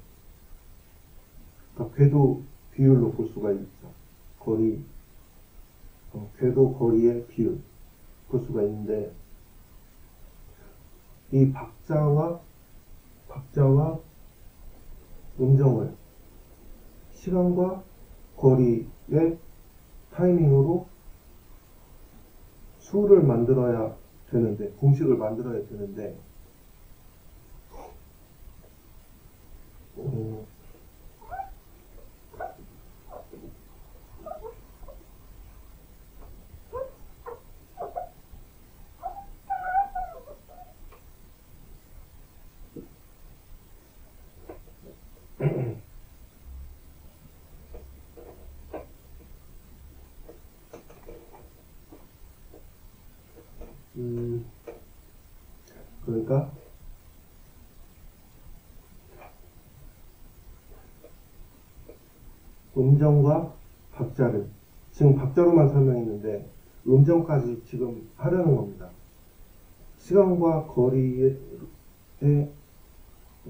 Speaker 1: 그러니까 궤도 비율로 볼 수가 있죠. 궤도 거리의 비율 볼 수가 있는데, 이 박자와 음정을 시간과 거리의 타이밍으로 수를 만들어야 되는데, 공식을 만들어야 되는데, 그러니까 음정과 박자를 지금 박자로만 설명했는데 음정까지 지금 하려는 겁니다. 시간과 거리의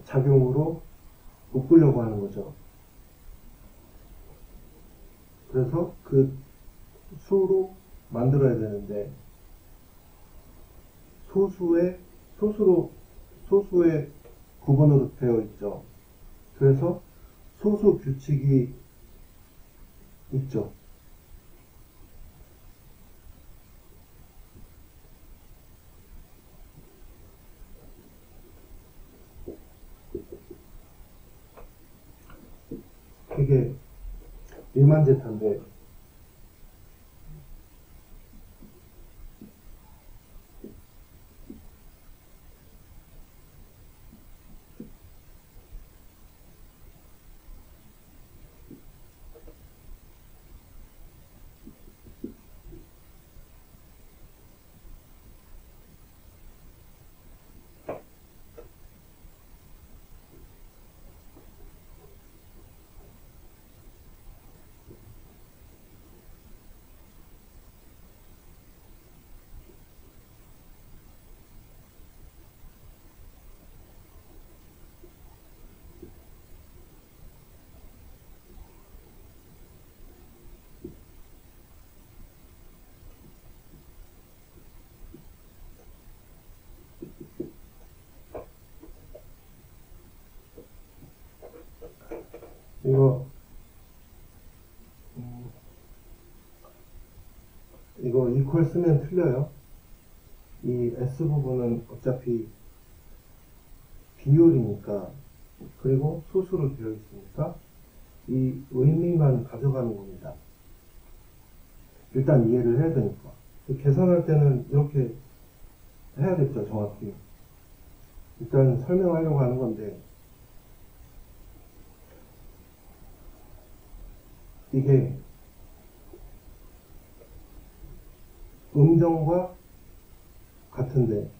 Speaker 1: 작용으로 묶으려고 하는 거죠. 그래서 그 수로 만들어야 되는데 소수의 구분으로 되어 있죠. 그래서 소수 규칙이 있죠. 이게 일만제타인데 이거 이퀄 쓰면 틀려요. 이 S 부분은 어차피 비율이니까, 그리고 소수로 되어 있으니까 이 의미만 가져가는 겁니다. 일단 이해를 해야 되니까. 계산할 때는 이렇게 해야겠죠, 정확히. 일단 설명하려고 하는 건데, 이게 음정과 같은데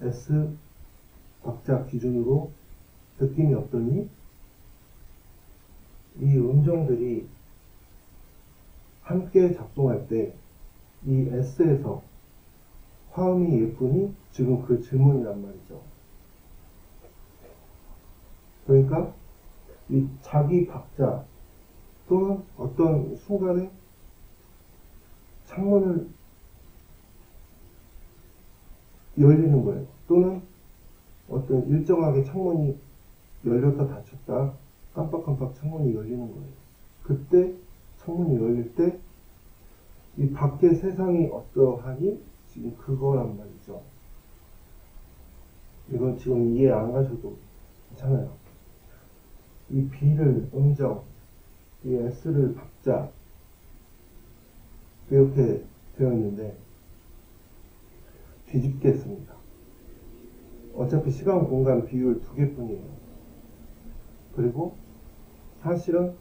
Speaker 1: S 박자 기준으로 느낌이 어떠니? 이 음정들이 함께 작동할 때 이 S에서 화음이 예쁘니? 지금 그 질문이란 말이죠. 그러니까 이 자기 박자 또는 어떤 순간에 창문을 열리는 거예요. 또는 어떤 일정하게 창문이 열렸다 닫혔다 깜빡깜빡 창문이 열리는 거예요. 그때 창문이 열릴 때 이 밖의 세상이 어떠하니? 지금 그거란 말이죠. 이건 지금 이해 안 가셔도 괜찮아요. 이 B를 음정, 이 S를 박자, 이렇게 되어 있는데 뒤집겠습니다. 어차피 시간, 공간, 비율 두 개뿐이에요. 그리고 사실은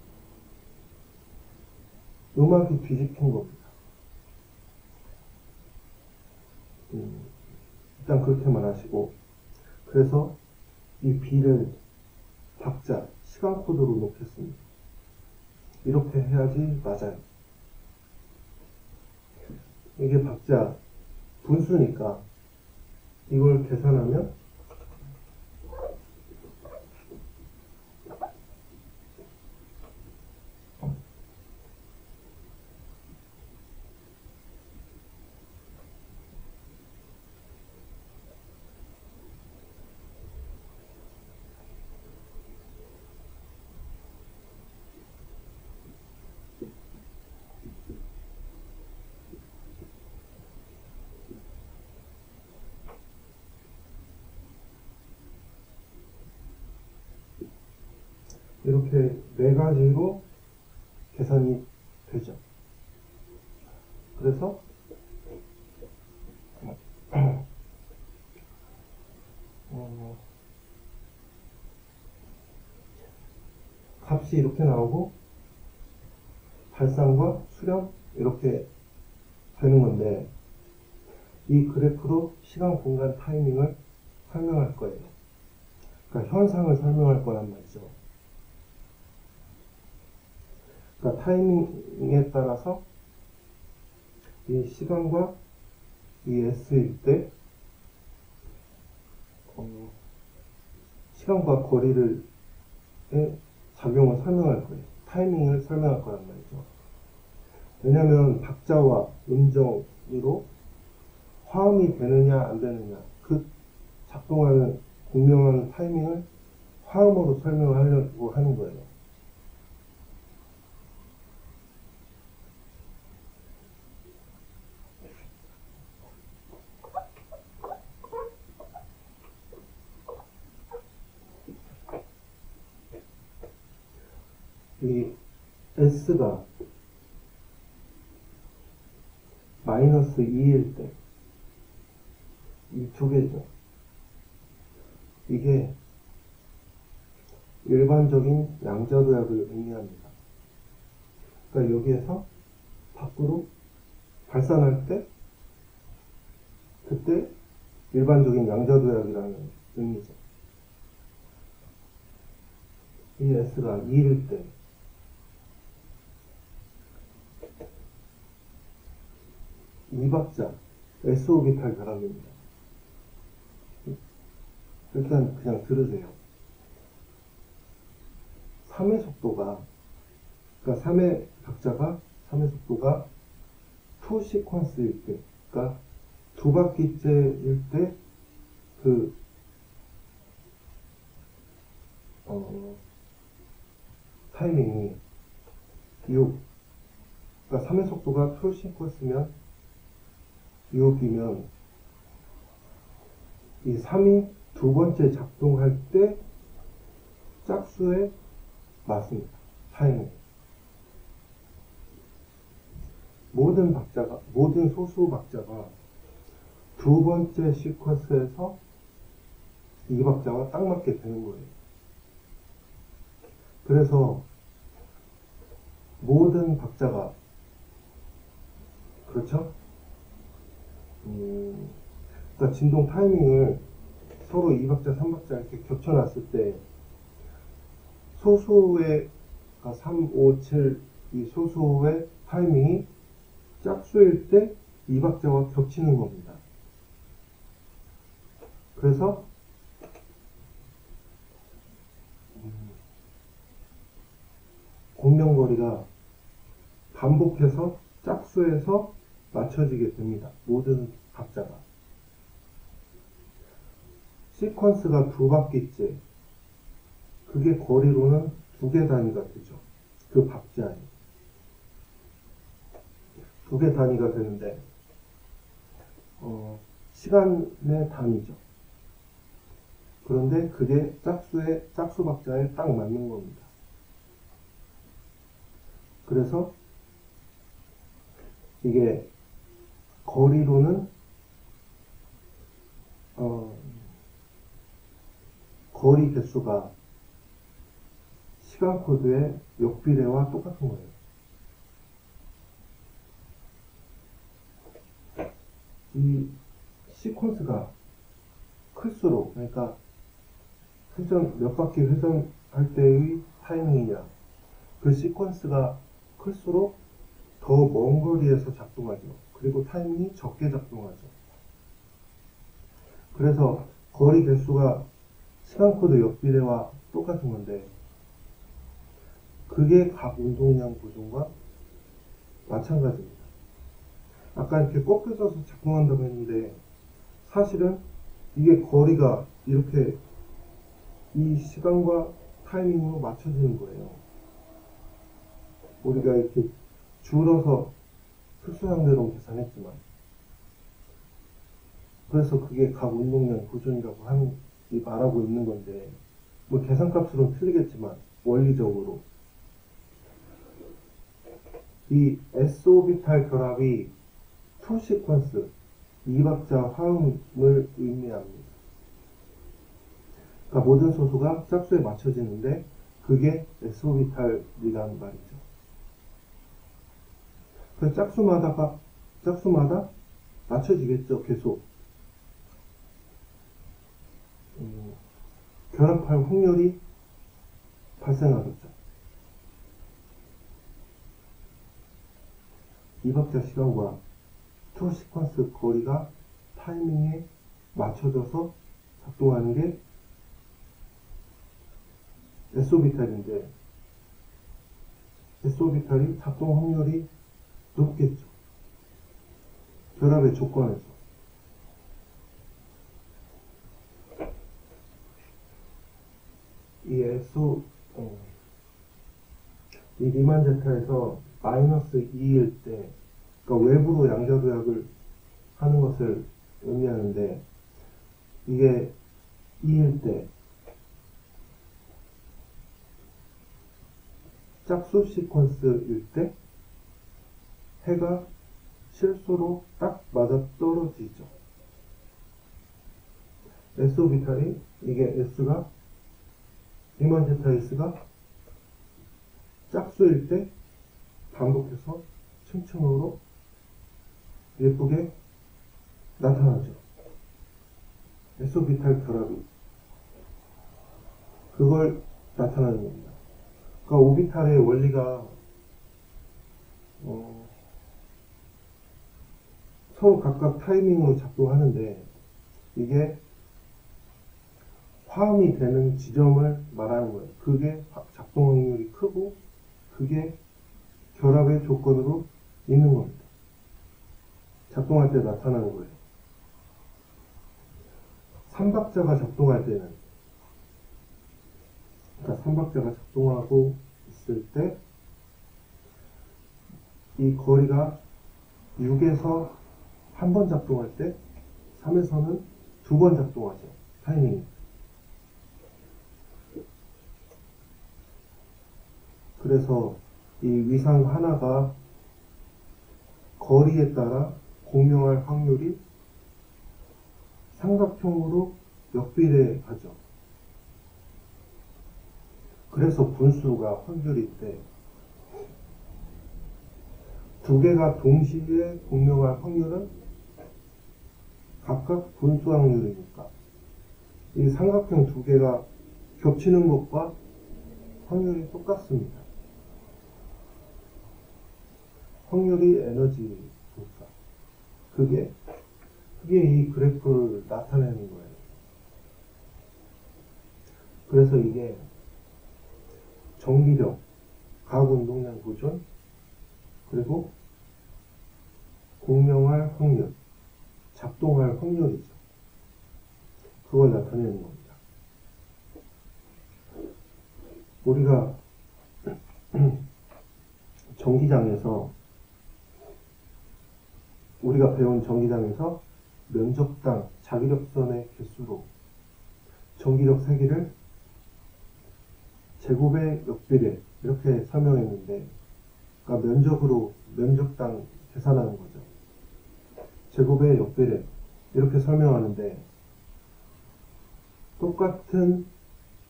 Speaker 1: 음악이 뒤집힌 겁니다. 일단 그렇게만 하시고, 그래서 이 B를 박자, 시간 코드로 놓겠습니다. 이렇게 해야지 맞아요. 이게 박자 분수니까 이걸 계산하면 이렇게 네 가지로 계산이 되죠. 그래서 값이 이렇게 나오고 발산과 수렴 이렇게 되는 건데, 이 그래프로 시간, 공간, 타이밍을 설명할 거예요. 그러니까 현상을 설명할 거란 말이죠. 그러니까 타이밍에 따라서 이 시간과 이 S일 때 시간과 거리를 작용을 설명할 거예요. 타이밍을 설명할 거란 말이죠. 왜냐하면 박자와 음정으로 화음이 되느냐 안 되느냐, 그 작동하는 공명하는 타이밍을 화음으로 설명하려고 하는 거예요. 이 S가 마이너스 2일 때, 이 두 개죠. 이게 일반적인 양자도약을 의미합니다. 그러니까 여기에서 밖으로 발산할 때, 그때 일반적인 양자도약이라는 의미죠. 이 S가 2일 때, 이 박자 S 오비탈 결합입니다. 일단 그냥 들으세요. 3의 속도가, 그러니까 3의 박자가, 3의 속도가 2 시퀀스일 때, 그러니까 두 바퀴째일 때, 타이밍이 6, 그러니까 3의 속도가 2 시퀀스면 6이면 이 3이 두 번째 작동할 때 짝수에 맞습니다. 타이밍. 모든 소수 박자가 두 번째 시퀀스에서 이 박자와 딱 맞게 되는 거예요. 그래서 모든 박자가, 그렇죠? 그러니까 진동 타이밍을 서로 2박자, 3박자 이렇게 겹쳐놨을 때 소수의 3, 5, 7 이 소수의 타이밍이 짝수일 때 2박자와 겹치는 겁니다. 그래서 공명거리가 반복해서 짝수에서 맞춰지게 됩니다. 모든 박자가. 시퀀스가 두 바퀴째, 그게 거리로는 2개 단위가 되죠. 그 박자에 2개 단위가 되는데 시간의 단위죠. 그런데 그게 짝수 박자에 딱 맞는 겁니다. 그래서 이게 거리로는 거리 개수가 시간 코드의 역비례와 똑같은 거예요. 이 시퀀스가 클수록, 그러니까 몇 바퀴 회전할 때의 타이밍이냐, 그 시퀀스가 클수록 더 먼 거리에서 작동하죠. 그리고 타이밍이 적게 작동하죠. 그래서 거리 개수가 시간 코드 역비례와 똑같은 건데, 그게 각 운동량 보존과 마찬가지입니다. 아까 이렇게 꺾여져서 작동한다고 했는데, 사실은 이게 거리가 이렇게 이 시간과 타이밍으로 맞춰지는 거예요. 우리가 이렇게 줄어서 특수상대로 계산했지만, 그래서 그게 각 운동량 보존이라고 말하고 있는 건데, 뭐 계산값으로는 틀리겠지만 원리적으로 이 S오비탈 결합이 2시퀀스 2박자 화음을 의미합니다. 그러니까 모든 소수가 짝수에 맞춰지는데 그게 S오비탈이라는 말이죠. 그 짝수마다 맞춰지겠죠. 계속 결합할 확률이 발생하겠죠. 2박자 시간과 2시퀀스 거리가 타이밍에 맞춰져서 작동하는 게 S오비탈인데, S오비탈이 작동 확률이 높겠죠. 결합의 조건에서. 이 리만 제타에서 마이너스 2일 때, 그러니까 외부로 양자도약을 하는 것을 의미하는데, 이게 2일 때, 짝수 시퀀스일 때, 해가 실수로 딱 맞아 떨어지죠. S오비탈이, 이게 S가, 리만 제타 S가 짝수일 때 반복해서 층층으로 예쁘게 나타나죠. S오비탈 결합이. 그걸 나타나는 겁니다. 그러니까 오비탈의 원리가 서로 각각 타이밍으로 작동하는데, 이게 화음이 되는 지점을 말하는 거예요. 그게 작동 확률이 크고 그게 결합의 조건으로 있는 겁니다. 작동할 때 나타나는 거예요. 3박자가 작동할 때는, 그러니까 3박자가 작동하고 있을 때 이 거리가 6에서 한 번 작동할 때 3에서는 두 번 작동하죠. 타이밍이. 그래서 이 위상 하나가 거리에 따라 공명할 확률이 삼각형으로 역비례하죠. 그래서 분수가 확률일 때 두 개가 동시에 공명할 확률은 각각 분수 확률이니까 이 삼각형 두 개가 겹치는 것과 확률이 똑같습니다. 확률이 에너지니까 그게 이 그래프를 나타내는 거예요. 그래서 이게 전기력, 가공동량 보존, 그리고 공명할 확률, 작동할 확률이죠. 그걸 나타내는 겁니다. 우리가 우리가 배운 전기장에서 면적당 자기력선의 개수로 전기력 세기를 제곱의 역비례 이렇게 설명했는데, 그러니까 면적당 계산하는 거죠. 제곱의 역비례 이렇게 설명하는데, 똑같은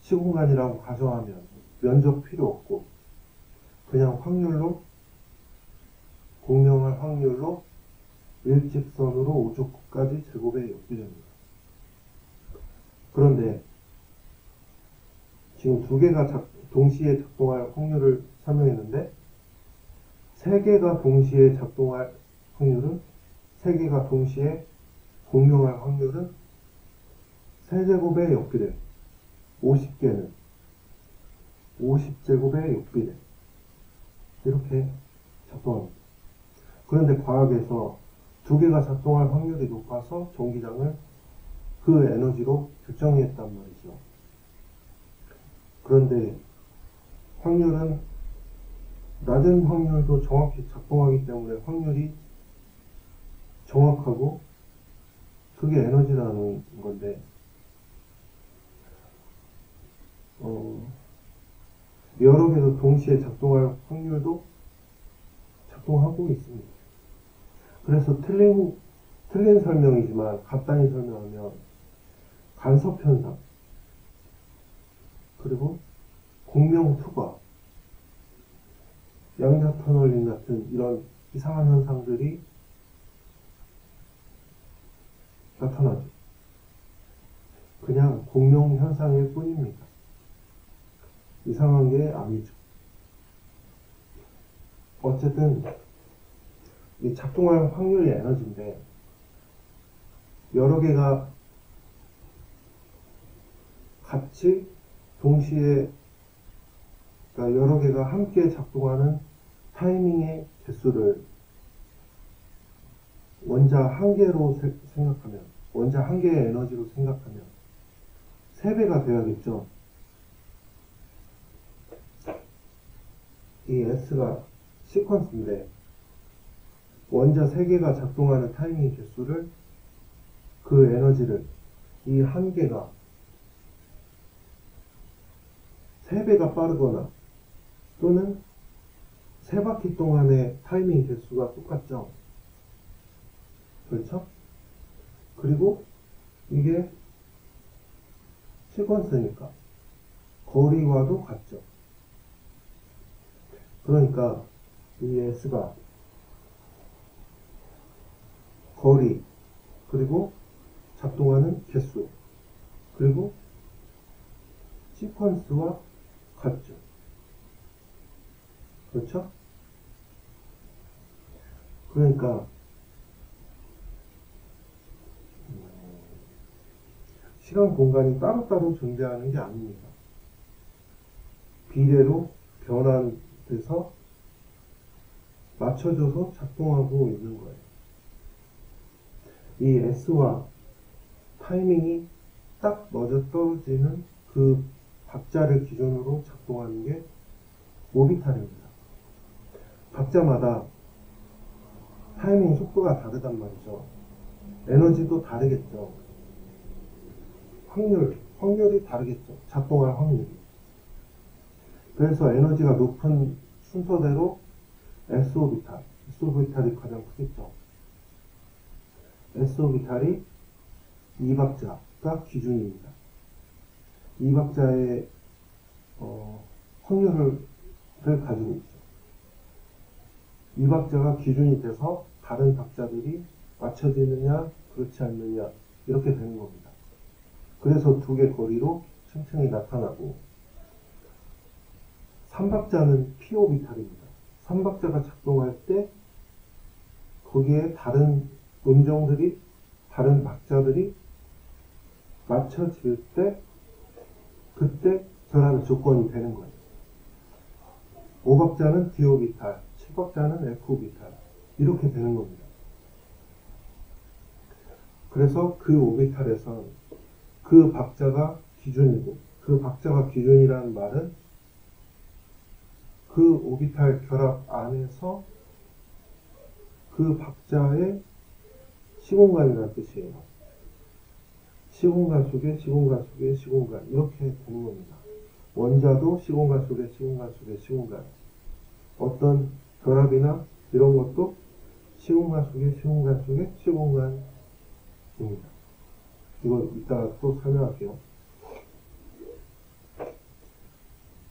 Speaker 1: 시공간이라고 가정하면 면적 필요 없고 그냥 확률로, 공명할 확률로 일직선으로 5족까지 제곱의 역비례입니다. 그런데 지금 두 개가 동시에 작동할 확률을 설명했는데, 세 개가 동시에 작동할 확률은, 세 개가 동시에 공명할 확률은 세제곱의 6비례, 50개는 50제곱의 6비례, 이렇게 작동합니다. 그런데 과학에서 두 개가 작동할 확률이 높아서 전기장을 그 에너지로 결정했단 말이죠. 그런데 확률은 낮은 확률도 정확히 작동하기 때문에 확률이 정확하고 그게 에너지라는 건데, 여러 개도 동시에 작동할 확률도 작동하고 있습니다. 그래서 틀린 설명이지만 간단히 설명하면 간섭현상, 그리고 공명투과, 양자터널링 같은 이런 이상한 현상들이 나타나죠. 그냥 공명현상일 뿐입니다. 이상한 게 아니죠. 어쨌든 이 작동할 확률이 에너지인데, 여러 개가 같이 동시에, 그러니까 여러 개가 함께 작동하는 타이밍의 개수를 원자 한 개로 생각하면, 원자 한 개의 에너지로 생각하면 3배가 돼야겠죠. 이 S가 시퀀스인데, 원자 3개가 작동하는 타이밍 개수를, 그 에너지를 이 한 개가 3배가 빠르거나 또는 3바퀴 동안의 타이밍 개수가 똑같죠. 그렇죠? 그리고 이게 시퀀스니까 거리와도 같죠. 그러니까 이 S가 거리, 그리고 작동하는 개수, 그리고 시퀀스와 같죠. 그렇죠? 그러니까 시간, 공간이 따로따로 존재하는 게 아닙니다. 비례로 변환돼서 맞춰져서 작동하고 있는 거예요. 이 S와 타이밍이 딱 맞아떨어지는 그 박자를 기준으로 작동하는 게 오비탈입니다. 박자마다 타이밍 속도가 다르단 말이죠. 에너지도 다르겠죠. 확률이 다르겠죠. 작동할 확률이. 그래서 에너지가 높은 순서대로 S오비탈이 가장 크겠죠. S오비탈이 2박자가 기준입니다. 2박자의 확률을 가지고 있죠. 2박자가 기준이 돼서 다른 박자들이 맞춰지느냐 그렇지 않느냐 이렇게 되는 겁니다. 그래서 두 개 거리로 층층이 나타나고, 3박자는 P오비탈입니다. 3박자가 작동할 때 거기에 다른 음정들이, 다른 박자들이 맞춰질 때, 그때 결합의 조건이 되는 거예요. 5박자는 D오비탈, 7박자는 F오비탈, 이렇게 되는 겁니다. 그래서 그 오비탈에선 그 박자가 기준이고, 그 박자가 기준이라는 말은 그 오비탈 결합 안에서 그 박자의 시공간이라는 뜻이에요. 시공간 속에 시공간 속에 시공간, 이렇게 되는 겁니다. 원자도 시공간 속에 시공간 속에 시공간, 어떤 결합이나 이런 것도 시공간 속에 시공간 속에 시공간입니다. 이거 이따가 또 설명할게요.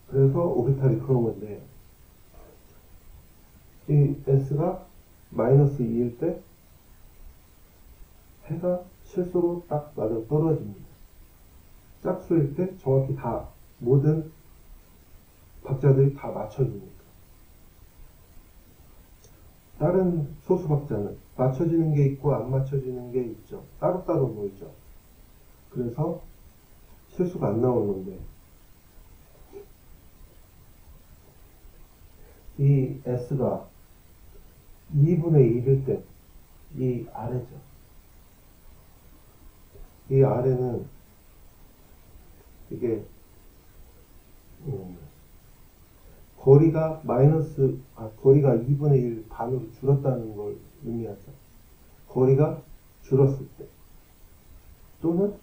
Speaker 1: 그래서 오비탈이 그런 건데, 이 S가 마이너스 2일 때 해가 실수로 딱 맞아 떨어집니다. 짝수일 때 정확히 다 모든 박자들이 다 맞춰지니까. 다른 소수 박자는 맞춰지는 게 있고 안 맞춰지는 게 있죠. 따로따로 보이죠. 그래서 실수가 안 나오는데 이 S가 2분의 1일 때 이 아래죠. 이 아래는 이게 거리가 거리가 2분의 1 반으로 줄었다는 걸 의미하죠. 거리가 줄었을 때 또는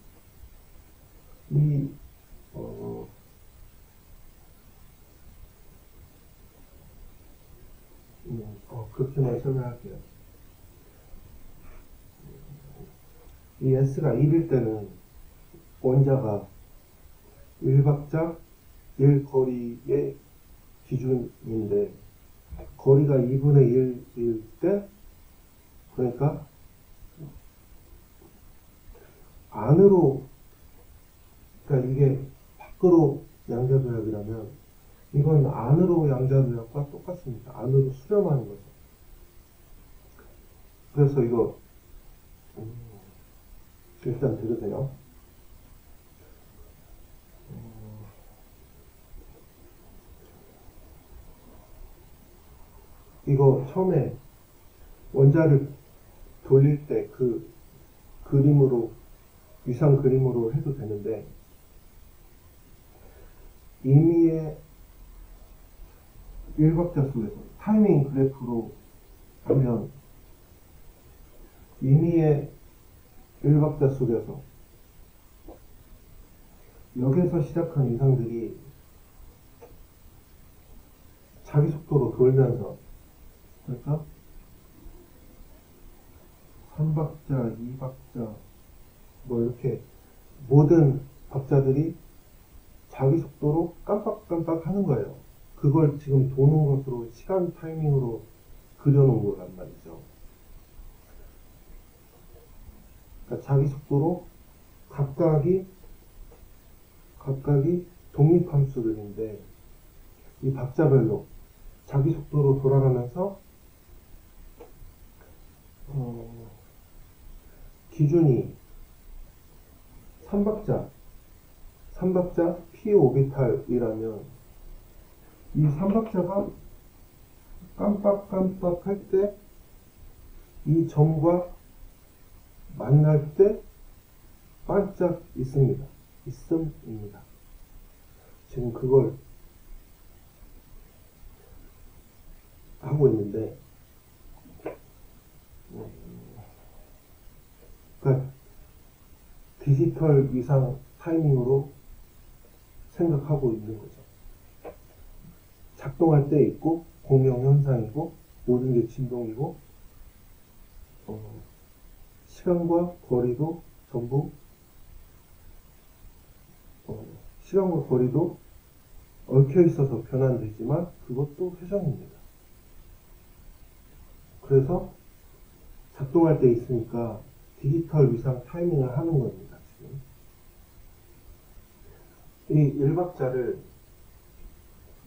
Speaker 1: 그렇게만 설명할게요. 이 S가 1일 때는 원자가 1박자 1거리의 기준인데 거리가 2분의 1일 때 그러니까 안으로 그러니까 이게 밖으로 양자도약이라면 이건 안으로 양자도약과 똑같습니다. 안으로 수렴하는 거죠. 그래서 이거 일단 들으세요. 이거 처음에 원자를 돌릴 때 그 그림으로 위상 그림으로 해도 되는데 임의의 1박자 속에서 타이밍 그래프로 하면 임의의 1박자 속에서 여기에서 시작한 위상들이 자기 속도로 돌면서 그러니까 3박자, 2박자 뭐 이렇게 모든 박자들이 자기 속도로 깜빡깜빡 하는 거예요. 그걸 지금 도는 것으로 시간 타이밍으로 그려놓은 거란 말이죠. 그러니까 자기 속도로 각각이 독립함수들인데 이 박자별로 자기 속도로 돌아가면서 기준이 3박자 P5비탈이라면 이 3박자가 깜빡깜빡 할 때 이 점과 만날 때 반짝 있습니다. 있음입니다. 지금 그걸 하고 있는데 그러니까 디지털 위상 타이밍으로 생각하고 있는 거죠. 작동할 때 있고 공명 현상이고 모든 게 진동이고 시간과 거리도 전부 시간과 거리도 얽혀 있어서 변환되지만 그것도 회전입니다. 그래서 작동할 때 있으니까 디지털 위상 타이밍을 하는 겁니다. 지금 이 1박자를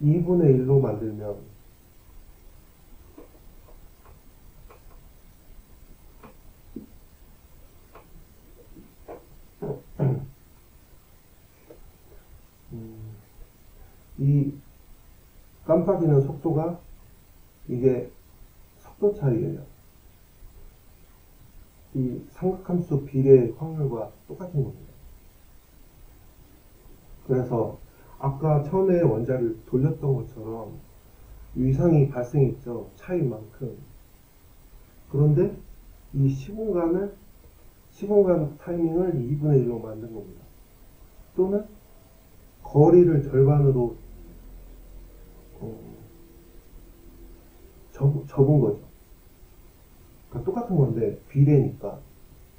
Speaker 1: 2분의 1로 만들면 이 깜빡이는 속도가 이게 속도 차이예요. 이 삼각함수 비례 확률과 똑같은 겁니다. 그래서 아까 처음에 원자를 돌렸던 것처럼 위상이 발생했죠. 차이만큼. 그런데 이 시공간 타이밍을 2분의 1로 만든 겁니다. 또는 거리를 절반으로 접은 거죠. 그러니까 똑같은 건데 비례니까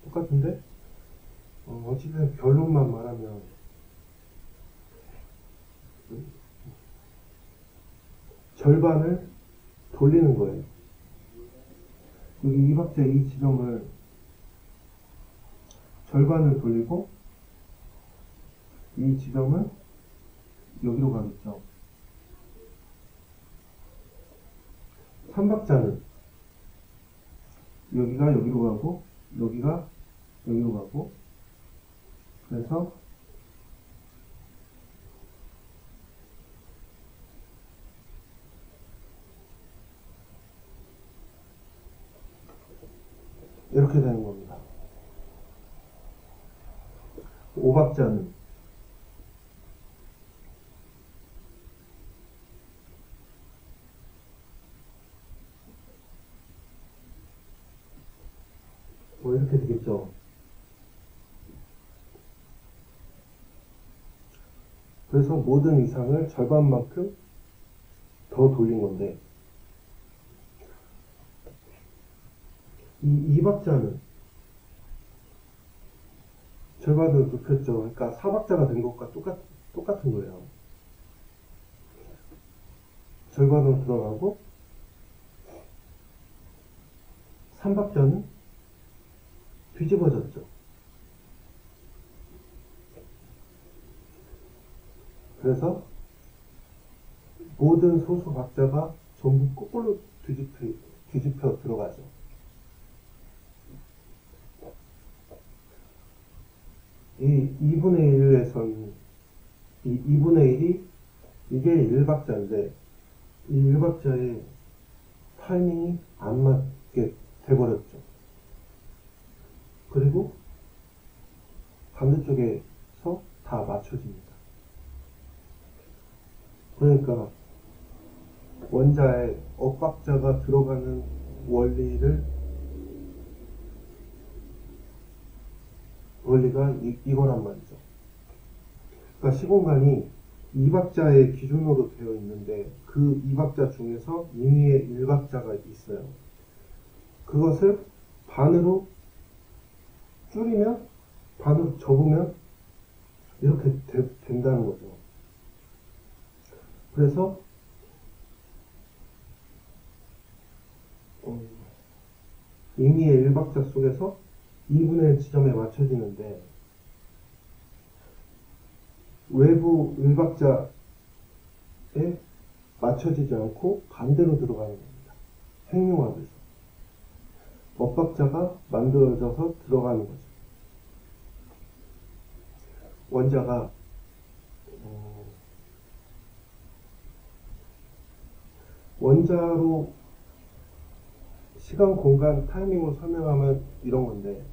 Speaker 1: 똑같은데 어쨌든 결론만 말하면 절반을 돌리는 거예요. 여기 2박자 이 지점을 절반을 돌리고 이 지점은 여기로 가겠죠. 삼박자는 여기가 여기로 가고 여기가 여기로 가고, 그래서 이렇게 되는 겁니다. 오박자는 뭐 이렇게 되겠죠. 그래서 모든 이상을 절반만큼 더 돌린 건데, 이 2박자는 절반을 눕혔죠. 그러니까 4박자가 된 것과 똑같은 거예요. 절반으로 들어가고 3박자는 뒤집어졌죠. 그래서 모든 소수 박자가 전부 거꾸로 뒤집혀 들어가죠. 이 2분의 1에서는 이 2분의 1이 이게 1박자인데 이 1박자에 타이밍이 안 맞게 돼버렸죠. 그리고 반대쪽에서 다 맞춰집니다. 그러니까 원자에 엇박자가 들어가는 원리가 이거란 말이죠. 그러니까 시공간이 2박자의 기준으로 되어 있는데 그 2박자 중에서 임의의 1박자가 있어요. 그것을 반으로 줄이면, 반으로 접으면 이렇게 된다는 거죠. 그래서 임의의 1박자 속에서 2분의 1 지점에 맞춰지는데 외부 1박자에 맞춰지지 않고 반대로 들어가는 겁니다. 행융합에서 엇박자가 만들어져서 들어가는 거죠. 원자가 원자로 시간, 공간, 타이밍을 설명하면 이런 건데,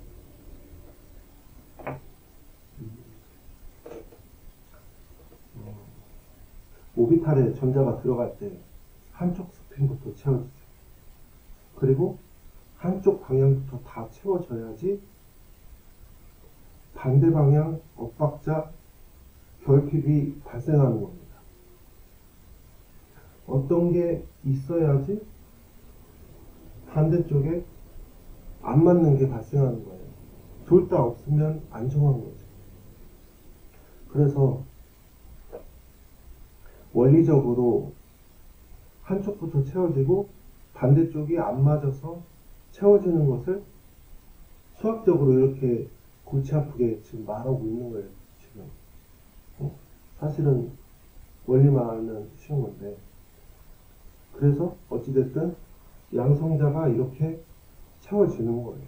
Speaker 1: 오비탈에 전자가 들어갈 때 한쪽 스핀부터 채워지죠. 그리고 한쪽 방향부터 다 채워져야지 반대 방향 엇박자 결핍이 발생하는 겁니다. 어떤 게 있어야지 반대쪽에 안 맞는 게 발생하는 거예요. 둘 다 없으면 안정한 거죠. 그래서 원리적으로 한쪽부터 채워지고 반대쪽이 안 맞아서 채워지는 것을 수학적으로 이렇게 골치 아프게 지금 말하고 있는 거예요. 지금 사실은 원리만 알면 쉬운 건데, 그래서 어찌됐든 양성자가 이렇게 채워지는 거예요.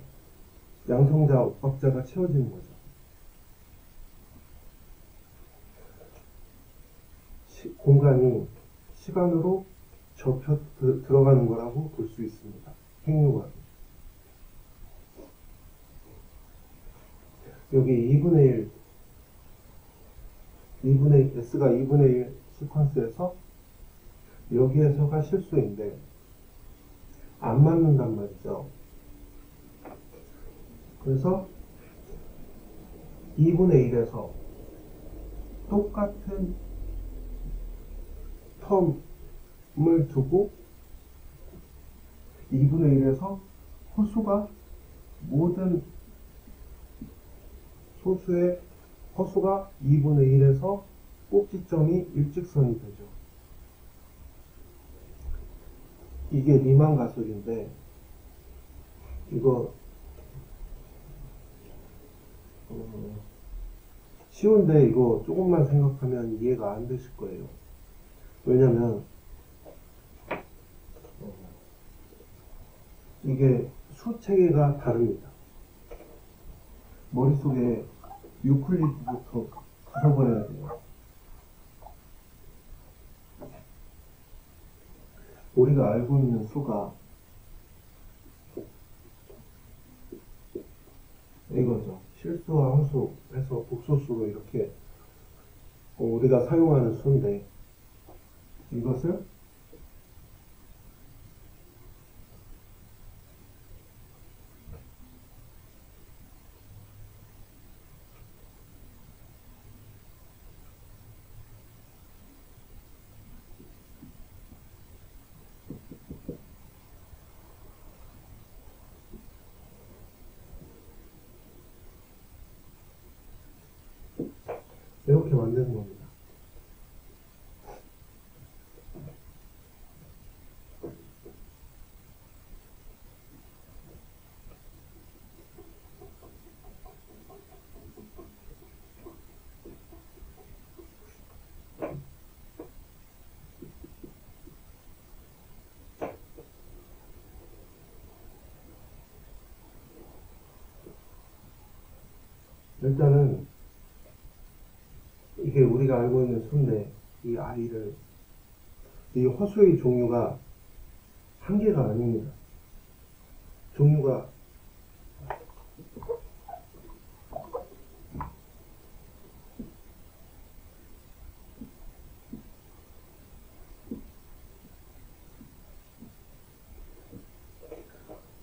Speaker 1: 양성자 엇박자가 채워지는 거죠. 공간이 시간으로 접혀 들어가는 거라고 볼 수 있습니다. 행유가. 여기 2분의 1, S가 2분의 1 시퀀스에서 여기에서가 실수인데 안 맞는단 말이죠. 그래서 2분의 1에서 똑같은 텀을 두고 2분의 1에서 허수가 모든 소수의 허수가 2분의 1에서 꼭지점이 일직선이 되죠. 이게 리만 가속인데 이거 쉬운데 이거 조금만 생각하면 이해가 안 되실 거예요. 왜냐면 이게 수 체계가 다릅니다. 머릿속에 유클리드부터 부숴버려야 돼요. 우리가 알고 있는 수가 이거죠. 실수와 허수 해서 복소수로 이렇게 우리가 사용하는 수인데, 이것을 이렇게 만드는 겁니다. 일단은 이게 우리가 알고 있는 수인데, 이 i를, 이 허수의 종류가 한 개가 아닙니다. 종류가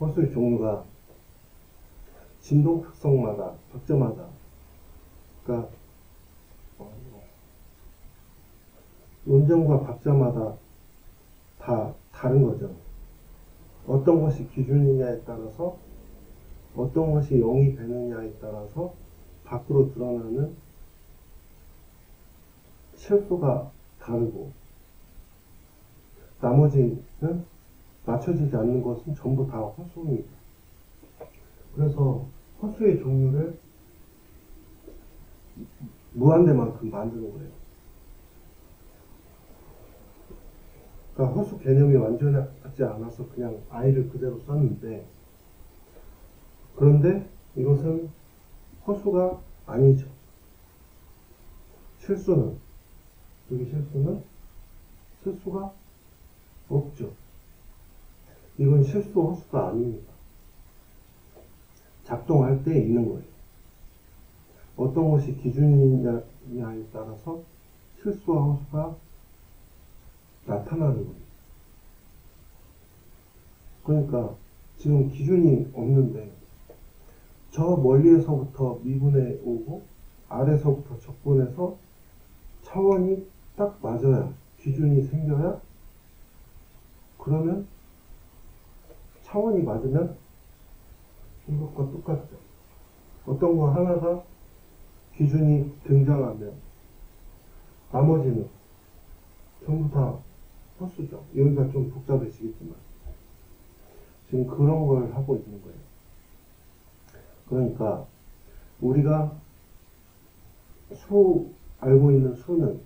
Speaker 1: 허수의 종류가 진동 특성마다, 박자마다, 그러니까 음정과 박자마다 다 다른 거죠. 어떤 것이 기준이냐에 따라서, 어떤 것이 0이 되느냐에 따라서 밖으로 드러나는 실수가 다르고, 나머지는 맞춰지지 않는 것은 전부 다 허수입니다. 그래서 허수의 종류를 무한대만큼 만드는 거예요. 그러니까 허수 개념이 완전하지 않아서 그냥 i를 그대로 썼는데, 그런데 이것은 허수가 아니죠. 실수는, 여기 실수는 실수가 없죠. 이건 실수 허수가 아닙니다. 작동할 때 있는 거예요. 어떤 것이 기준이냐에 따라서 실수와 허수가 나타나는 거예요. 그러니까 지금 기준이 없는데, 저 멀리에서부터 미분해 오고 아래서부터 적분해서 차원이 딱 맞아야, 기준이 생겨야, 그러면 차원이 맞으면 이것과 똑같죠. 어떤 거 하나가 기준이 등장하면 나머지는 전부 다 허수죠. 여기가 좀 복잡해지겠지만 지금 그런 걸 하고 있는 거예요. 그러니까 우리가 알고 있는 수는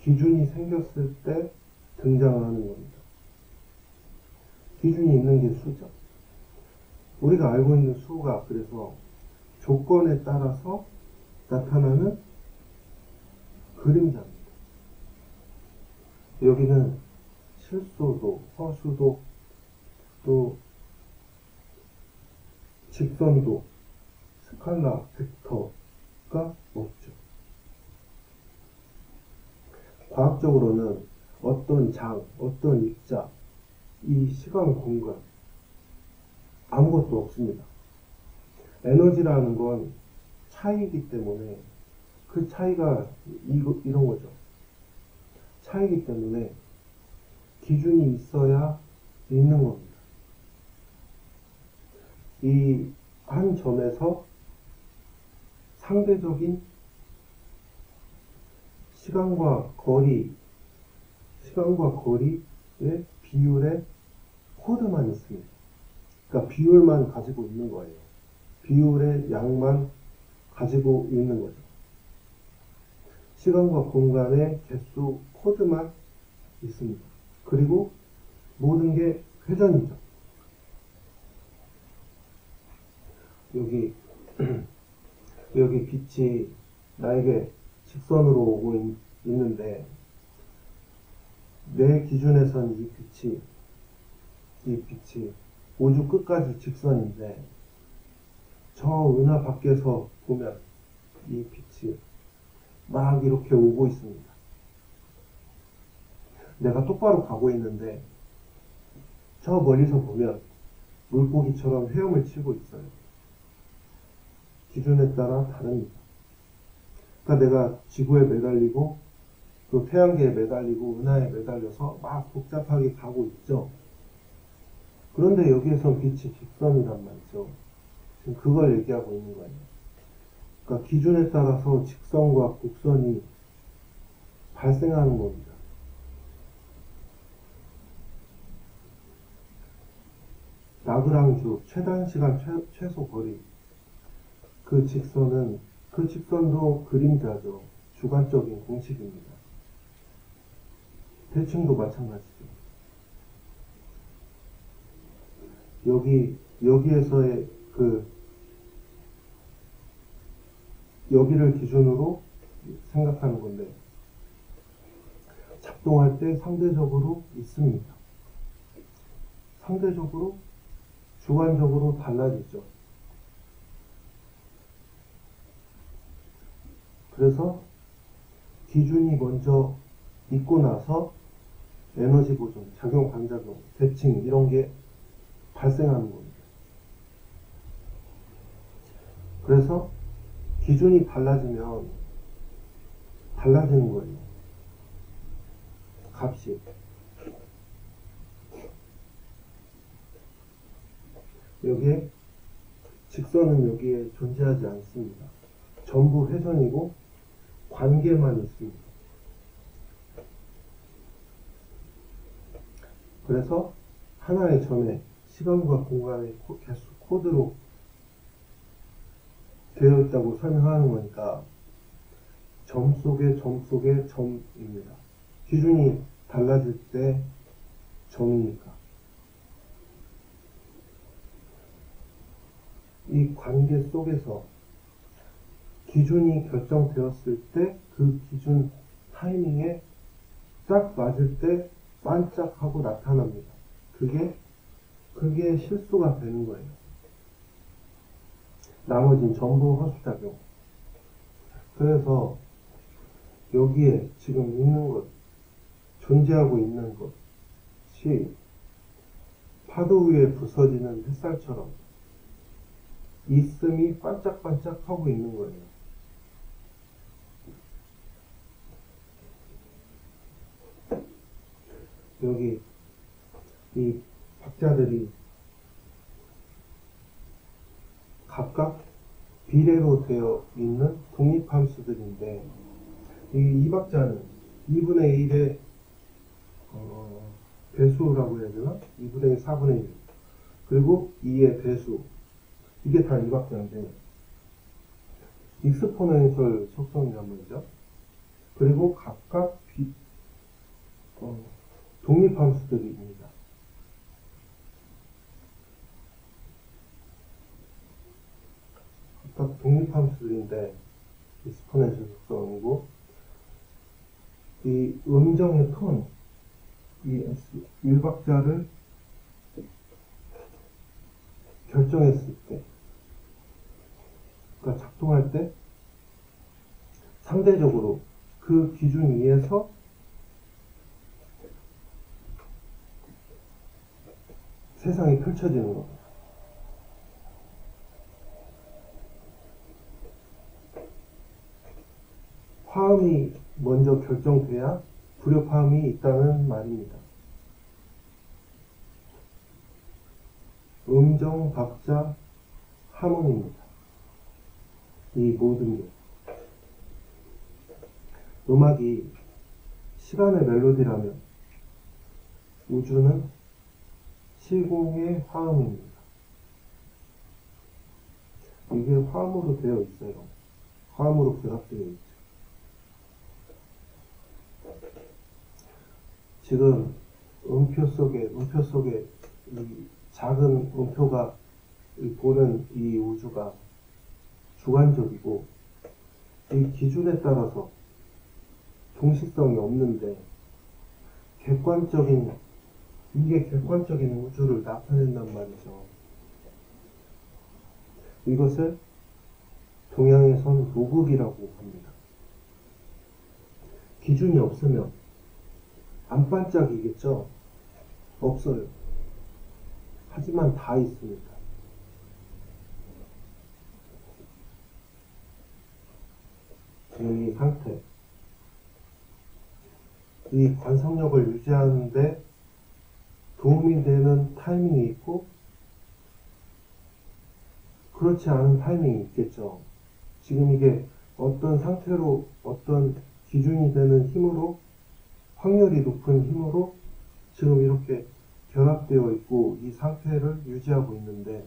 Speaker 1: 기준이 생겼을 때 등장하는 겁니다. 기준이 있는 게 수죠. 우리가 알고 있는 수가 그래서 조건에 따라서 나타나는 그림자입니다. 여기는 실수도, 허수도, 또 직선도, 스칼라, 벡터가 없죠. 과학적으로는 어떤 장, 어떤 입자, 이 시간, 공간 아무것도 없습니다. 에너지라는 건 차이기 때문에 그 차이가 이런 거죠. 차이기 때문에 기준이 있어야 있는 겁니다. 이 한 점에서 상대적인 시간과 거리의 비율의 코드만 있습니다. 그러니까 비율만 가지고 있는 거예요. 비율의 양만 가지고 있는 거죠. 시간과 공간의 개수 코드만 있습니다. 그리고 모든 게 회전이죠. 여기 여기 빛이 나에게 직선으로 오고 있는데 내 기준에선 이 빛이 우주 끝까지 직선인데 저 은하 밖에서 보면 이 빛이 막 이렇게 오고 있습니다. 내가 똑바로 가고 있는데 저 멀리서 보면 물고기처럼 헤엄을 치고 있어요. 기준에 따라 다릅니다. 그러니까 내가 지구에 매달리고 또 태양계에 매달리고 은하에 매달려서 막 복잡하게 가고 있죠. 그런데 여기에선 빛이 직선이란 말이죠. 지금 그걸 얘기하고 있는 거예요. 그러니까 기준에 따라서 직선과 곡선이 발생하는 겁니다. 라그랑주 최단시간 최소 거리, 그 직선도 그림자죠. 주관적인 공식입니다. 대칭도 마찬가지죠. 여기에서의 여기를 기준으로 생각하는 건데, 작동할 때 상대적으로 있습니다. 상대적으로, 주관적으로 달라지죠. 그래서 기준이 먼저 있고 나서 에너지 보존, 작용, 반작용, 대칭 이런 게 발생하는 겁니다. 그래서 기준이 달라지면 달라지는 거예요. 값이. 여기에 직선은 여기에 존재하지 않습니다. 전부 회전이고 관계만 있습니다. 그래서 하나의 점에 시간과 공간의 개수 코드로 되어 있다고 설명하는 거니까 점 속의 점 속의 점입니다. 기준이 달라질 때 점이니까. 이 관계 속에서 기준이 결정되었을 때 그 기준 타이밍에 딱 맞을 때 반짝하고 나타납니다. 그게 실수가 되는 거예요. 나머지는 전부 허수작용. 그래서 여기에 지금 있는 것, 존재하고 있는 것이 파도 위에 부서지는 햇살처럼 있음이 반짝반짝 하고 있는 거예요. 여기 이 박자들이 각각 비례로 되어 있는 독립함수들인데 이 박자는 2분의 1의 배수라고 해야 되나? 2분의 1, 4분의 1 그리고 2의 배수, 이게 다 이 박자인데 익스포넨셜 속성이란 말이죠. 그리고 각각 독립함수들입니다. 각각 독립함수들인데 익스포넨셜 속성이고, 이 음정의 톤, 이 일박자를 결정했을 때, 그러니까 작동할 때 상대적으로 그 기준 위에서 세상이 펼쳐지는 겁니다. 화음이 먼저 결정돼야 불협화음이 있다는 말입니다. 음정, 박자, 하모니입니다. 이 모든 게. 음악이 시간의 멜로디라면 우주는 시공의 화음입니다. 이게 화음으로 되어 있어요. 화음으로 결합되어 있죠. 지금 음표 속에 이 작은 음표가 보는 이 우주가 주관적이고 이 기준에 따라서 동시성이 없는데 이게 객관적인 우주를 나타낸단 말이죠. 이것을 동양에선 무극이라고 합니다. 기준이 없으면 안 반짝이겠죠? 없어요. 하지만 다 있습니다. 지금 이 상태, 이 관성력을 유지하는데 도움이 되는 타이밍이 있고 그렇지 않은 타이밍이 있겠죠. 지금 이게 어떤 상태로 어떤 기준이 되는 힘으로 확률이 높은 힘으로 지금 이렇게 결합되어 있고 이 상태를 유지하고 있는데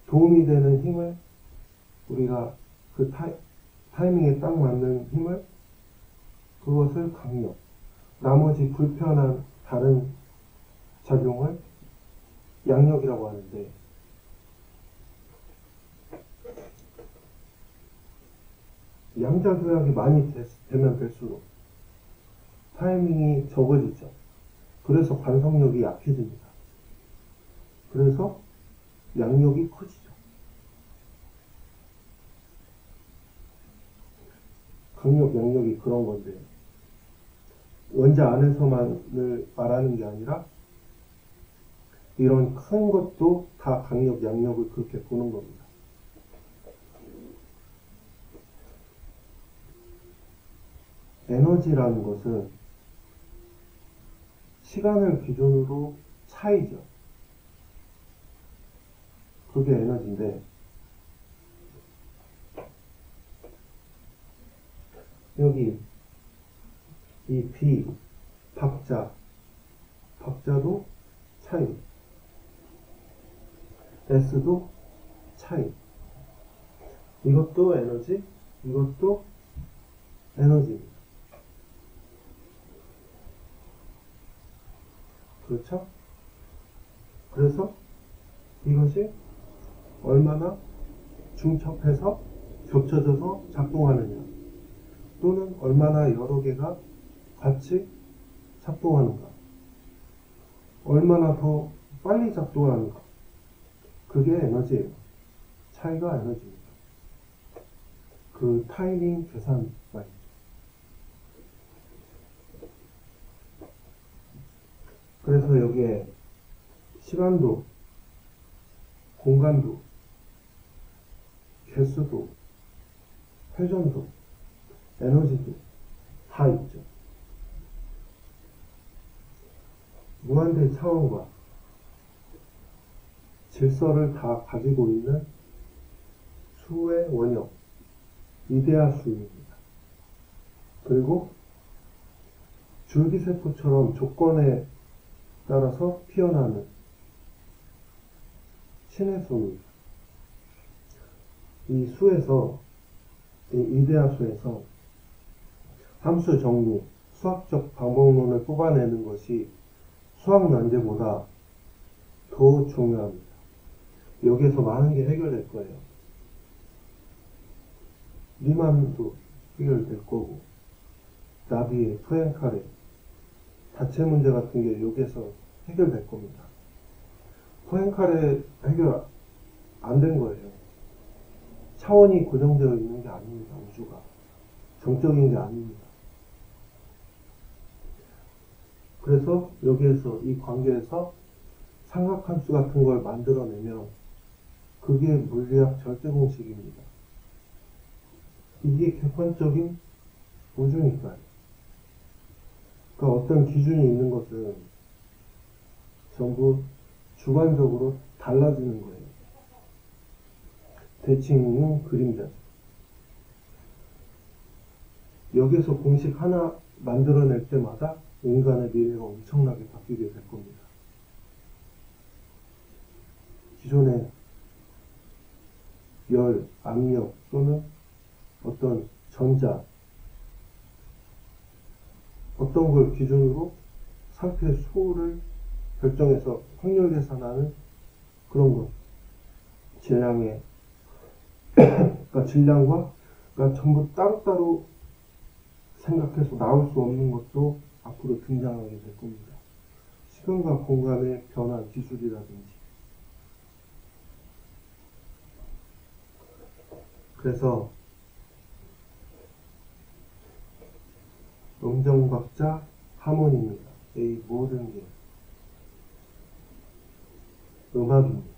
Speaker 1: 도움이 되는 힘을 우리가 그 타이밍에 딱 맞는 힘을 그것을 강력, 나머지 불편한 다른 작용을 양력이라고 하는데 양자교약이 많이 되면 될수록 타이밍이 적어지죠. 그래서 관성력이 약해집니다. 그래서 양력이 커지죠. 강력, 양력이 그런 건데 원자 안에서만을 말하는 게 아니라 이런 큰 것도 다 강력, 양력을 그렇게 보는 겁니다. 에너지라는 것은 시간을 기준으로 차이죠. 그게 에너지인데 여기 이 B, 박자도 차이, S도 차이. 이것도 에너지, 이것도 에너지입니다. 그렇죠? 그래서 이것이 얼마나 중첩해서 겹쳐져서 작동하느냐 또는 얼마나 여러 개가 같이 작동하는가 얼마나 더 빨리 작동하는가 그게 에너지예요. 차이가 에너지입니다. 그 타이밍 계산 말이죠. 그래서 여기에 시간도, 공간도, 개수도, 회전도, 에너지도 다 있죠. 무한대 차원과 질서를 다 가지고 있는 수의 원형, 이데아 수입니다. 그리고 줄기세포처럼 조건에 따라서 피어나는 신의 수입니다. 이 수에서, 이 이데아 수에서 함수 정리, 수학적 방법론을 뽑아내는 것이 수학 난제보다 더 중요합니다. 여기에서 많은 게 해결될 거예요. 리만도 해결될 거고, 나비의 포엔카레, 자체 문제 같은 게 여기에서 해결될 겁니다. 포엔카레 해결 안 된 거예요. 차원이 고정되어 있는 게 아닙니다. 우주가 정적인 게 아닙니다. 그래서 여기에서 이 관계에서 삼각함수 같은 걸 만들어내면 그게 물리학 절대 공식입니다. 이게 객관적인 우주니까요. 그러니까 어떤 기준이 있는 것은 전부 주관적으로 달라지는 거예요. 대칭은 그림자죠. 여기서 공식 하나 만들어낼 때마다 인간의 미래가 엄청나게 바뀌게 될 겁니다. 기존의 열, 압력 또는 어떤 전자 어떤 걸 기준으로 상태 수를 결정해서 확률 계산하는 그런 것. 질량의 그러니까 질량과 그러니까 전부 따로따로 생각해서 나올 수 없는 것도 앞으로 등장하게 될 겁니다. 시간과 공간의 변화 기술이라든지. 그래서 음정박자 하모니입니다. 이 모든 게 음악입니다.